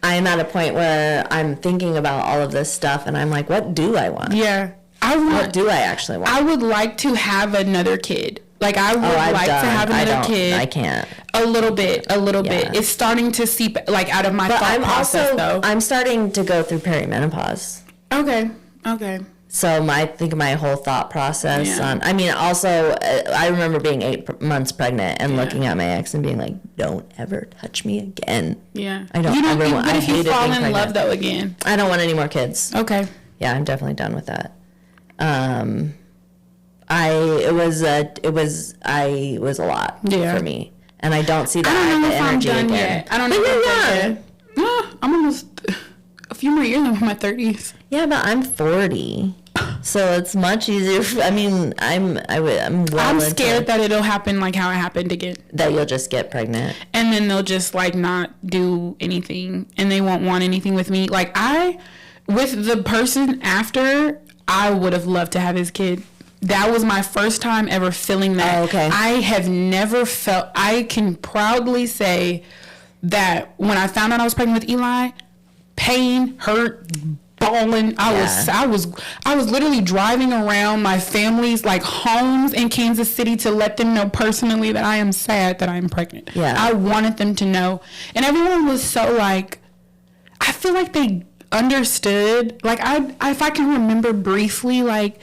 I'm at a point where I'm thinking about all of this stuff, and I'm like, what do I want? Yeah. What do I actually want? I would like to have another kid. Like, I would like to have another kid. I can't. A little bit. It's starting to seep, like, out of my thought process, though. I'm starting to go through perimenopause. Okay. So I think my whole thought process I remember being 8 months pregnant and looking at my ex and being like, don't ever touch me again. Yeah. I don't ever want, What if you fall in pregnant. love, though, again? I don't want any more kids. Okay. Yeah, I'm definitely done with that. It was a lot for me, and I don't see that I don't know if energy I'm done again. yet. I don't know if I'm done yet. I'm almost a few more years. I'm in my 30s. Yeah, but I'm 40, so it's much easier. I'm scared that it'll happen like how it happened again. That you'll just get pregnant, and then they'll just like not do anything, and they won't want anything with me. Like with the person after, I would have loved to have his kid. That was my first time ever feeling that. Oh, okay. I have never felt, I can proudly say that when I found out I was pregnant with Eli, pain, hurt, bawling. I was literally driving around my family's like homes in Kansas City to let them know personally that I am sad that I am pregnant. Yeah. I wanted them to know. And everyone was so like, I feel like they understood. Like if I can remember briefly, like,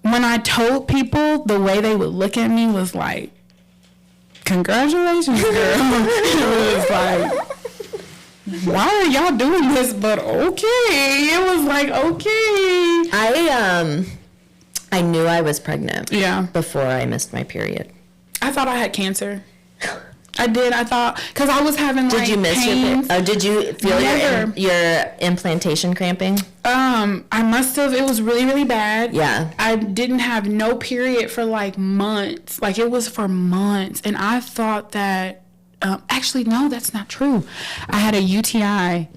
when I told people, the way they would look at me was like, congratulations, girl. It was like, why are y'all doing this? But okay. It was like, okay. I knew I was pregnant. Yeah. Before I missed my period. I thought I had cancer. I did. I thought, because I was having like Did you miss pains. did you feel your implantation cramping? I must have. It was really, really bad. Yeah. I didn't have no period for like months. Like, it was for months. And I thought that, actually, no, that's not true. I had a UTI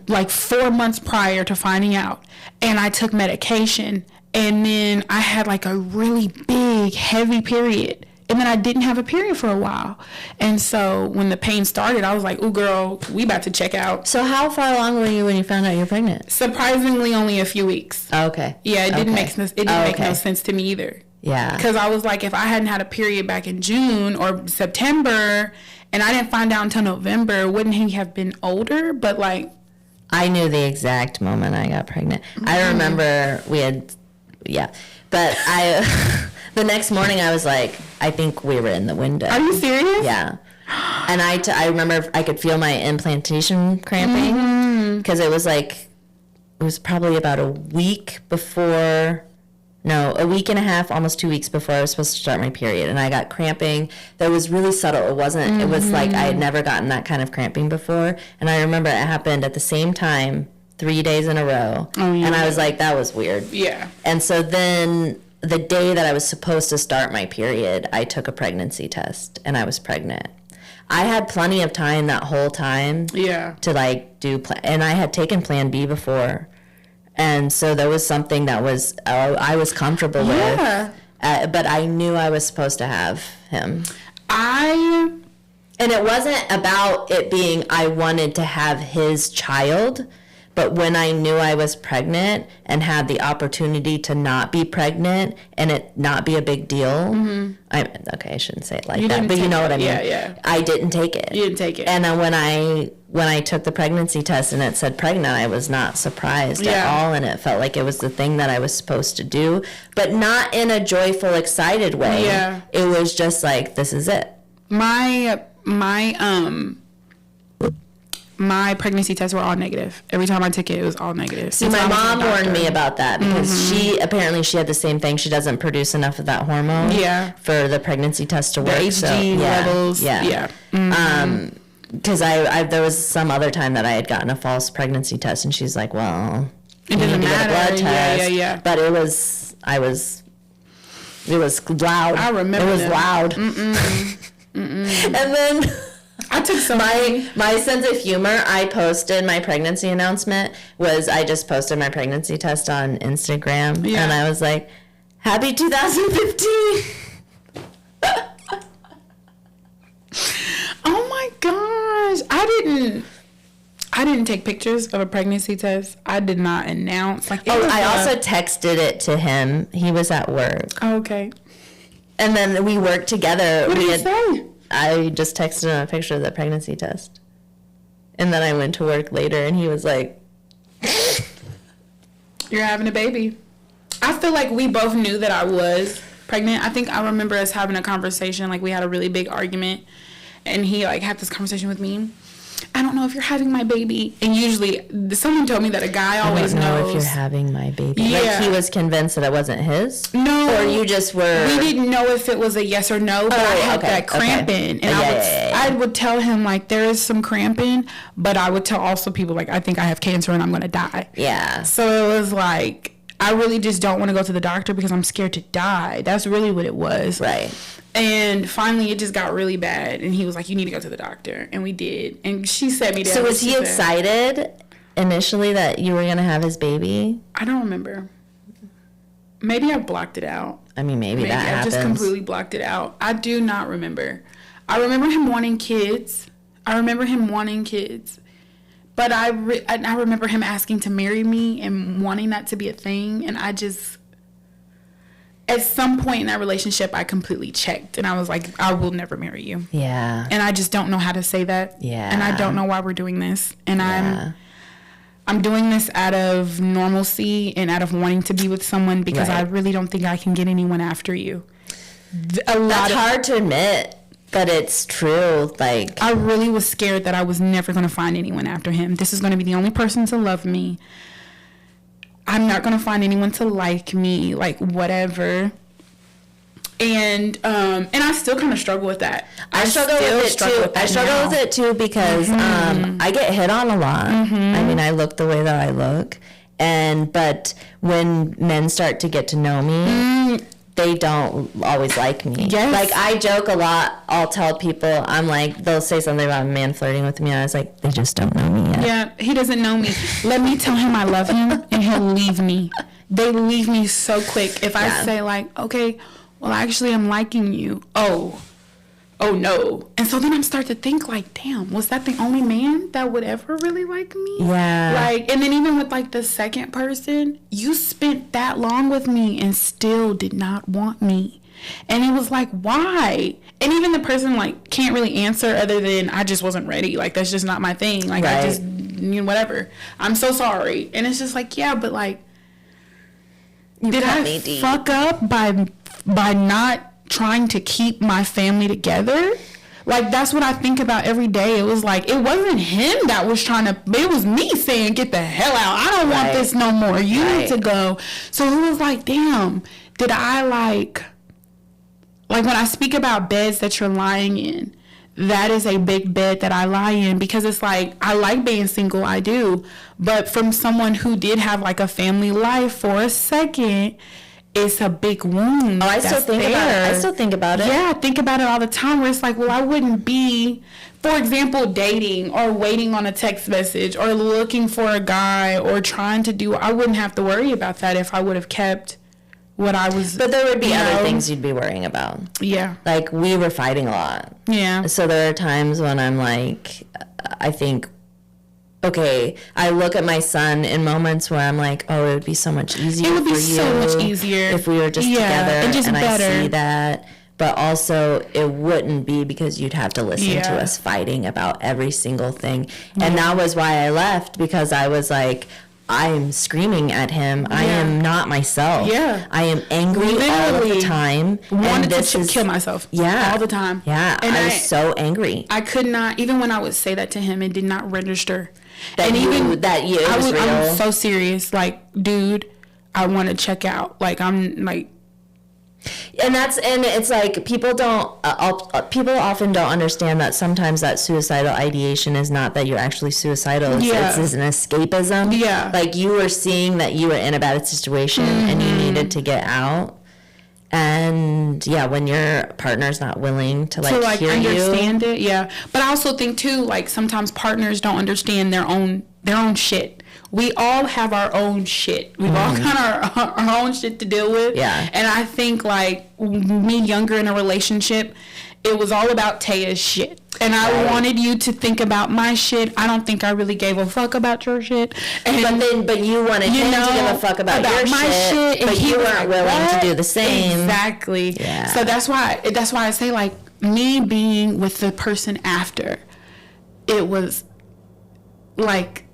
like 4 months prior to finding out. And I took medication. And then I had like a really big, heavy period. And then I didn't have a period for a while. And so when the pain started, I was like, ooh, girl, we about to check out. So how far along were you when you found out you're pregnant? Surprisingly, only a few weeks. Oh, okay. Yeah, it didn't make sense. It didn't make no sense to me either. Yeah. Because I was like, if I hadn't had a period back in June or September, and I didn't find out until November, wouldn't he have been older? But like, I knew the exact moment I got pregnant. I remember but the next morning I was like, I think we were in the window. Are you serious? Yeah. And I remember I could feel my implantation cramping because it was probably about a week and a half, almost 2 weeks before I was supposed to start my period. And I got cramping that was really subtle. It wasn't, it was like I had never gotten that kind of cramping before. And I remember it happened at the same time, 3 days in a row. Oh, yeah. And I was like, that was weird. Yeah. And so then the day that I was supposed to start my period, I took a pregnancy test and I was pregnant. I had plenty of time that whole time to like and I had taken Plan B before. And so there was something that was I was comfortable with. But I knew I was supposed to have him. And it wasn't about it being I wanted to have his child. But when I knew I was pregnant and had the opportunity to not be pregnant and it not be a big deal, I shouldn't say it like that, but you know what I mean. Yeah. I didn't take it. You didn't take it. And then when I took the pregnancy test and it said pregnant, I was not surprised at all, and it felt like it was the thing that I was supposed to do, but not in a joyful, excited way. Yeah. It was just like, this is it. My pregnancy tests were all negative. Every time I took it, it was all negative. See, my mom warned me about that because she had the same thing. She doesn't produce enough of that hormone for the pregnancy test to work. The HG levels. Yeah. Because there was some other time that I had gotten a false pregnancy test, and she's like, well, it doesn't matter. Get a blood test. Yeah. But it was loud. I remember it was loud. And then I took some. My sense of humor, I posted my pregnancy announcement, I just posted my pregnancy test on Instagram. Yeah. And I was like, Happy 2015. Oh my gosh. I didn't take pictures of a pregnancy test. I did not announce. Like, I also texted it to him. He was at work. Oh, okay. And then we worked together. What did you say? I just texted him a picture of the pregnancy test. And then I went to work later, and he was like, "You're having a baby." I feel like we both knew that I was pregnant. I think I remember us having a conversation. Like, we had a really big argument, and he, like, had this conversation with me. "I don't know if you're having my baby." And usually, someone told me that a guy always knows. I don't know if you're having my baby. Yeah. Like, he was convinced that it wasn't his? No. Or you just were... We didn't know if it was a yes or no, but I had that cramping. And I would tell him, like, there is some cramping, but I would tell also people, like, I think I have cancer and I'm going to die. Yeah. So it was like, I really just don't want to go to the doctor because I'm scared to die. That's really what it was. Right. And finally, it just got really bad. And he was like, "You need to go to the doctor." And we did. And she set me down. So was he excited initially that you were going to have his baby? I don't remember. Maybe I blocked it out. I mean, maybe that happens. I just completely blocked it out. I do not remember. I remember him wanting kids. But I remember him asking to marry me and wanting that to be a thing. And I just... At some point in that relationship, I completely checked. And I was like, "I will never marry you." Yeah. And I just don't know how to say that. Yeah. And I don't know why we're doing this. And I'm doing this out of normalcy and out of wanting to be with someone because I really don't think I can get anyone after you. That's hard to admit, but it's true. Like, I really was scared that I was never going to find anyone after him. This is going to be the only person to love me. I'm not going to find anyone to like me, like, whatever. And I still kind of struggle with that. I struggle with it too because I get hit on a lot. I mean, I look the way that I look. But when men start to get to know me, they don't always like me. Yes. Like, I joke a lot. I'll tell people, I'm like, they'll say something about a man flirting with me. And I was like, they just don't know me yet. Yeah, he doesn't know me. Let me tell him I love him, and he'll leave me. They leave me so quick. If I say, like, "Okay, well, actually, I'm liking you." Oh, no. And so then I start to think, like, damn, was that the only man that would ever really like me? Yeah. Like, and then even with, like, the second person, you spent that long with me and still did not want me. And it was like, why? And even the person, like, can't really answer other than, "I just wasn't ready. Like, that's just not my thing. Like, I just, whatever. I'm so sorry." And it's just like, yeah, but, like, did I fuck up by not trying to keep my family together? Like, that's what I think about every day. It was like, it wasn't him that was trying to, it was me saying, "Get the hell out. I don't want this no more. You need to go." So it was like, damn, did I like when I speak about beds that you're lying in, that is a big bed that I lie in because it's like, I like being single, I do. But from someone who did have, like, a family life for a second, it's a big wound. Oh, I still think about it. Yeah, I think about it all the time where it's like, well, I wouldn't be, for example, dating or waiting on a text message or looking for a guy or trying to do, I wouldn't have to worry about that if I would have kept what I was. But there would be other things you'd be worrying about. Yeah. Like, we were fighting a lot. Yeah. So there are times when I'm like, I think, okay, I look at my son in moments where I'm like, oh, it would be so much easier. It would be so much easier if we were just together, and just better. I see that. But also, it wouldn't be because you'd have to listen to us fighting about every single thing. And that was why I left, because I was like, I'm screaming at him. I am not myself. Yeah. I am angry all of the time. Wanted to kill myself. Yeah. All the time. Yeah. And I was so angry. I could not, even when I would say that to him, it did not register. That I'm so serious. Like, dude, I want to check out. Like, I'm like. And it's like, people often don't understand that sometimes that suicidal ideation is not that you're actually suicidal. It's an escapism. Yeah. Like, you were seeing that you were in a bad situation and you needed to get out. And when your partner's not willing to hear understand you. it, but I also think too, like, sometimes partners don't understand their own shit, we all have our own shit. We've all got our own shit to deal with. Yeah. And I think, like, me younger in a relationship, it was all about Taya's shit. And I wanted you to think about my shit. I don't think I really gave a fuck about your shit. And, but you wanted him to give a fuck about your my shit, but you weren't willing to do the same. Exactly. Yeah. So that's why I say, like, me being with the person after, it was like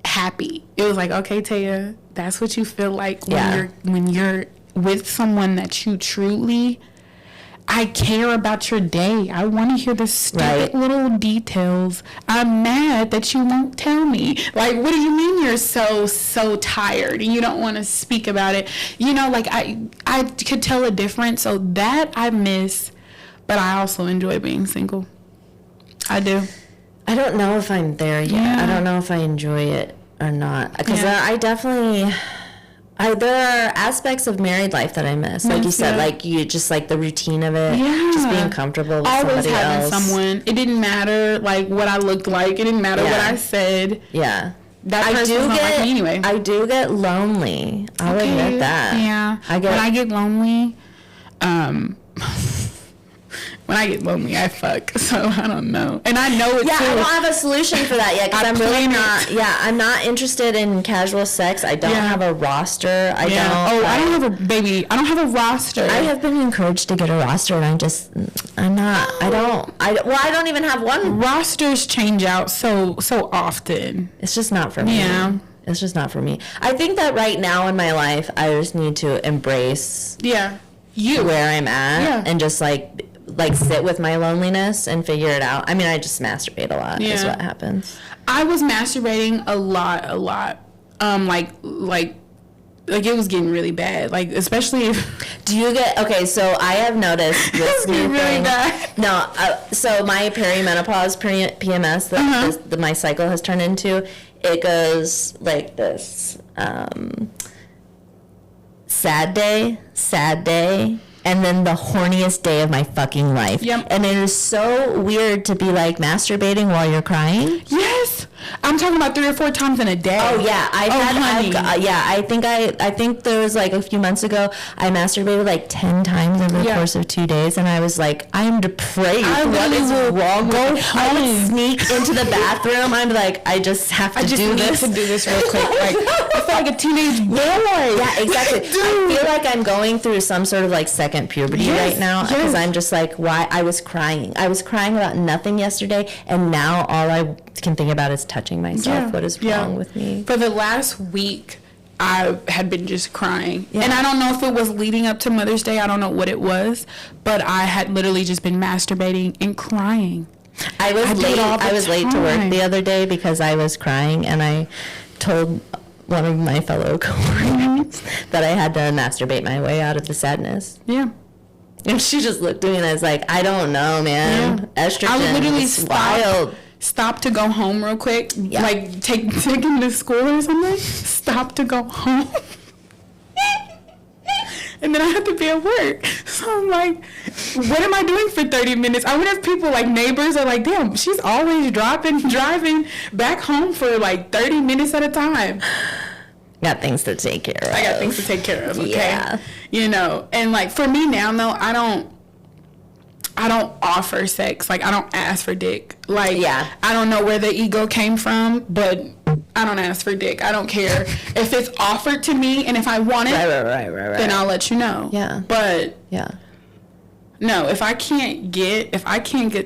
happy. It was like, okay, Taya, that's what you feel like when you're with someone that you truly, I care about your day. I want to hear the stupid little details. I'm mad that you won't tell me. Like, what do you mean you're so tired and you don't want to speak about it? You know, like, I could tell a difference. So that I miss, but I also enjoy being single. I do. I don't know if I'm there yet. Yeah. I don't know if I enjoy it or not. Because I definitely... there are aspects of married life that I miss. Like you said, like you just like the routine of it. Yeah. Just being comfortable with always somebody having else. someone. It didn't matter like what I looked like. It didn't matter what I said. Yeah. That person's not like me anyway. I do get lonely. I'll admit that. Yeah. When I get lonely, when I get lonely, I fuck. So I don't know. And I know it too. I don't have a solution for that yet because I'm really not. Yeah, I'm not interested in casual sex. I don't have a roster. I don't. Oh, I don't have a baby. I don't have a roster. I have been encouraged to get a roster, and I'm not. I don't even have one. Rosters change out so often. It's just not for me. Yeah. It's just not for me. I think that right now in my life, I just need to embrace where I'm at and just like sit with my loneliness and figure it out. I mean, I just masturbate a lot is what happens. I was masturbating a lot. Like it was getting really bad. Like, especially if... Do you get... Okay, so I have noticed this new really thing. Bad. No, so my perimenopause, PMS, that my cycle has turned into, it goes like this. Sad day, and then the horniest day of my fucking life. Yep. And it is so weird to be like masturbating while you're crying. Yes. I'm talking about 3 or 4 times in a day. Oh yeah, I think there was like a few months ago I masturbated like 10 times over the course of 2 days, and I was like, I'm depraved. What is wrong with me? I would sneak into the bathroom. I'm like, I just have to do this. I just need to do this real quick. Like, I feel like a teenage boy. Yeah, exactly. I feel like I'm going through some sort of like second puberty right now because I'm just like, why? I was crying about nothing yesterday, and now all I can think about is touching myself. What is wrong with me? For the last week, I had been just crying. And I don't know if it was leading up to Mother's Day. I don't know what it was. But I had literally just been masturbating and crying. I was late to work the other day because I was crying, and I told one of my fellow coworkers that I had to masturbate my way out of the sadness. Yeah. And she just looked at me and I was like, I don't know, man. Estrogen. I would literally wild. Stop to go home real quick, like take him to school or something. Stop to go home, and then I have to be at work. So I'm like, what am I doing for 30 minutes? I wonder if people like neighbors are like, damn, she's always driving back home for like 30 minutes at a time. Got things to take care of. I got things to take care of. Okay, yeah. You know, and like for me now, though, I don't offer sex. Like, I don't ask for dick. Like, I don't know where the ego came from, but I don't ask for dick. I don't care. If it's offered to me and if I want it, then I'll let you know. Yeah. But no, if I can't get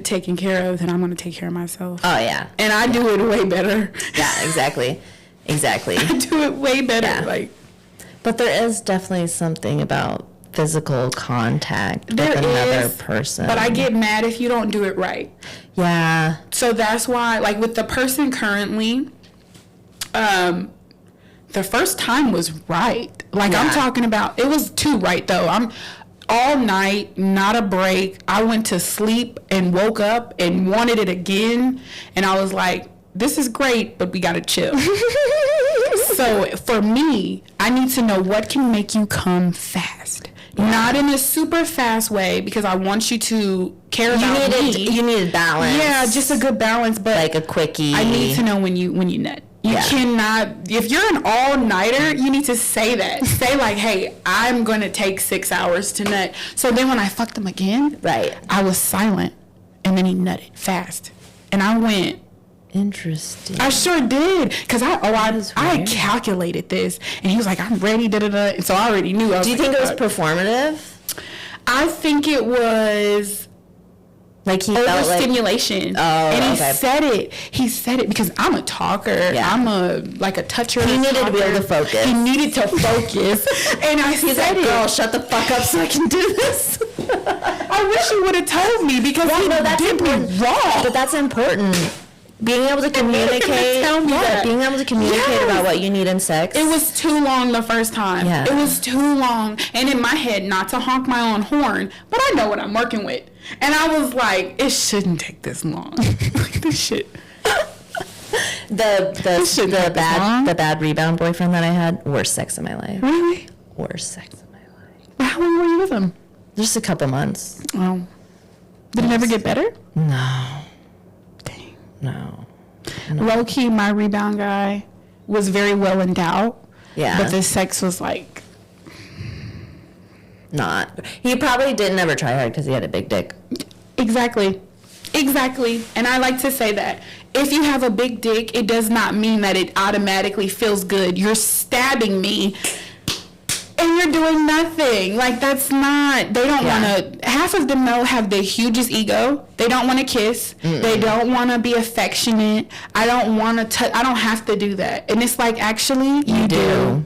taken care of, then I'm going to take care of myself. Oh, yeah. And I do it way better. Yeah, exactly. I do it way better. Yeah. Like, but there is definitely something about physical contact with another person. But I get mad if you don't do it right. Yeah. So that's why, like, with the person currently, the first time was right. Like, I'm talking about, it was too right, though. I'm all night, not a break. I went to sleep and woke up and wanted it again. And I was like, this is great, but we got to chill. So for me, I need to know what can make you come fast. Not in a super fast way, because I want you to care about me. You need a balance. Yeah, just a good balance. But like a quickie. I need to know when you nut. You cannot, if you're an all-nighter, you need to say that. Say like, hey, I'm going to take 6 hours to nut. So then when I fucked him again, right, I was silent. And then he nutted fast. And I went. Interesting. I sure did. Because I calculated this. And he was like, I'm ready, da-da-da. And so I already knew. Do you think it was performative? I think it was... Like he felt like overstimulation. And he said it because I'm a talker. Yeah. I'm a toucher. He needed to be able to focus. He needed to focus. And He's like, girl, shut the fuck up so I can do this. I wish you would have told me because he did me wrong. But that's important. Being able to communicate. Being able to communicate about what you need in sex. It was too long the first time. Yeah. It was too long. And in my head, not to honk my own horn, but I know what I'm working with. And I was like, it shouldn't take this long. This shit. The bad rebound boyfriend that I had, worst sex of my life. Really? Worst sex of my life. How long were you with him? Just a couple months. Oh. Did it ever get better? No. Dang. No. Low key, my rebound guy was very well endowed. Yeah. But the sex was like... Not. He probably didn't ever try hard because he had a big dick. Exactly. And I like to say that. If you have a big dick, it does not mean that it automatically feels good. You're stabbing me and you're doing nothing. Like, that's not... They don't want to... Half of them, though, have the hugest ego. They don't want to kiss. Mm-mm. They don't want to be affectionate. I don't want to touch... I don't have to do that. And it's like, actually, you do.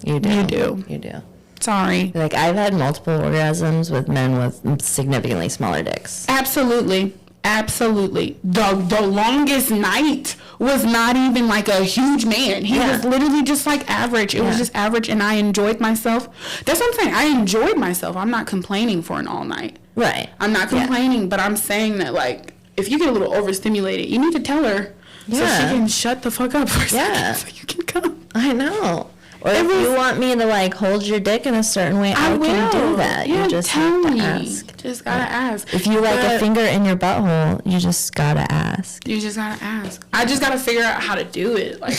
You do. You do. You do. Sorry. Like, I've had multiple orgasms with men with significantly smaller dicks. Absolutely. The longest night was not even like a huge man. He was literally just like average. It was just average, and I enjoyed myself. That's what I'm saying. I enjoyed myself. I'm not complaining for an all night. Right. I'm not complaining, but I'm saying that, like, if you get a little overstimulated, you need to tell her so she can shut the fuck up for a second so you can come. I know. Or if you want me to, like, hold your dick in a certain way, I can do that. Yeah, you just have to ask. Just gotta ask. If you like a finger in your butthole, you just gotta ask. You just gotta ask. I just gotta figure out how to do it, like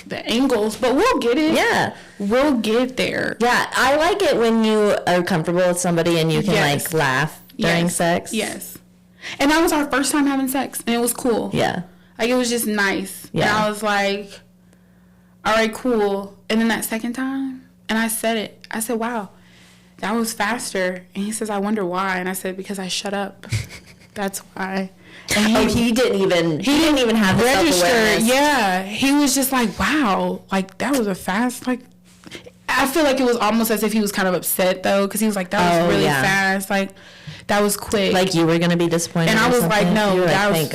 the angles. But we'll get it. Yeah. We'll get there. Yeah, I like it when you are comfortable with somebody and you can, like, laugh during sex. Yes. And that was our first time having sex, and it was cool. Yeah. Like, it was just nice. Yeah. And I was like... all right, cool. And then that second time, and I said it. I said, wow, that was faster. And he says, I wonder why. And I said, because I shut up. That's why. And he didn't even have the self-awareness. Yeah. He was just like, wow, like, that was a fast, like, I feel like it was almost as if he was kind of upset, though, because he was like, that was really fast. Like, that was quick. Like, you were going to be disappointed. And I was like, no, that was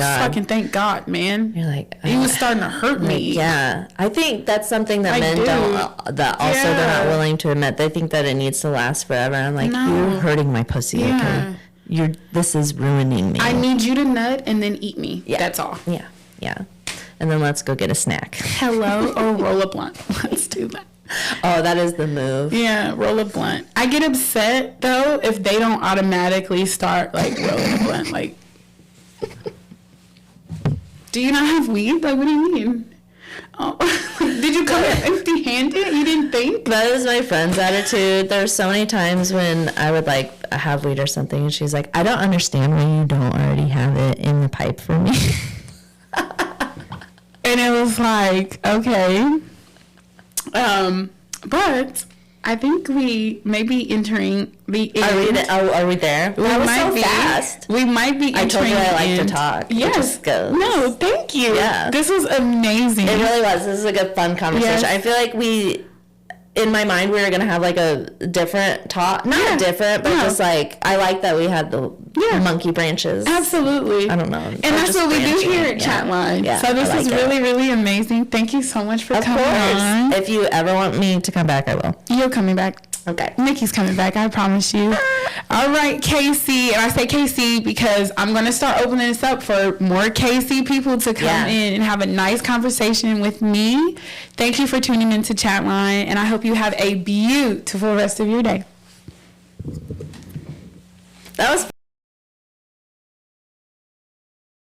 thank God, man. You're like, he was starting to hurt me. Yeah. I think that's something that men don't, that also they're not willing to admit. They think that it needs to last forever. I'm like, you're hurting my pussy, okay? This is ruining me. I need you to nut and then eat me. Yeah. That's all. Yeah. Yeah. And then let's go get a snack. Hello? Or roll a blunt. Let's do that. Oh, that is the move. Yeah, roll a blunt. I get upset, though, if they don't automatically start, like, rolling a blunt. Like, do you not have weed? Like, what do you mean? Oh, did you come in empty-handed? You didn't think? That is my friend's attitude. There's so many times when I would, like, have weed or something, and she's like, I don't understand why you don't already have it in the pipe for me. And it was like, okay. But I think we may be entering the end. Are we there? That was so fast. We might be entering. I told you I like to talk. Yes. No, thank you. Yeah. This was amazing. It really was. This is a good, fun conversation. Yes. I feel like in my mind, we were going to have, like, a different talk. Not different, but just, like, I like that we had the monkey branches. Absolutely. I don't know. And that's what we do here at Chatline. Yeah, so this is really, really amazing. Thank you so much for coming on. If you ever want me to come back, I will. You're coming back. Okay. Nikki's coming back, I promise you. All right, KC. And I say KC because I'm going to start opening this up for more KC people to come in and have a nice conversation with me. Thank you for tuning into Chatline, and I hope you have a beautiful rest of your day. That was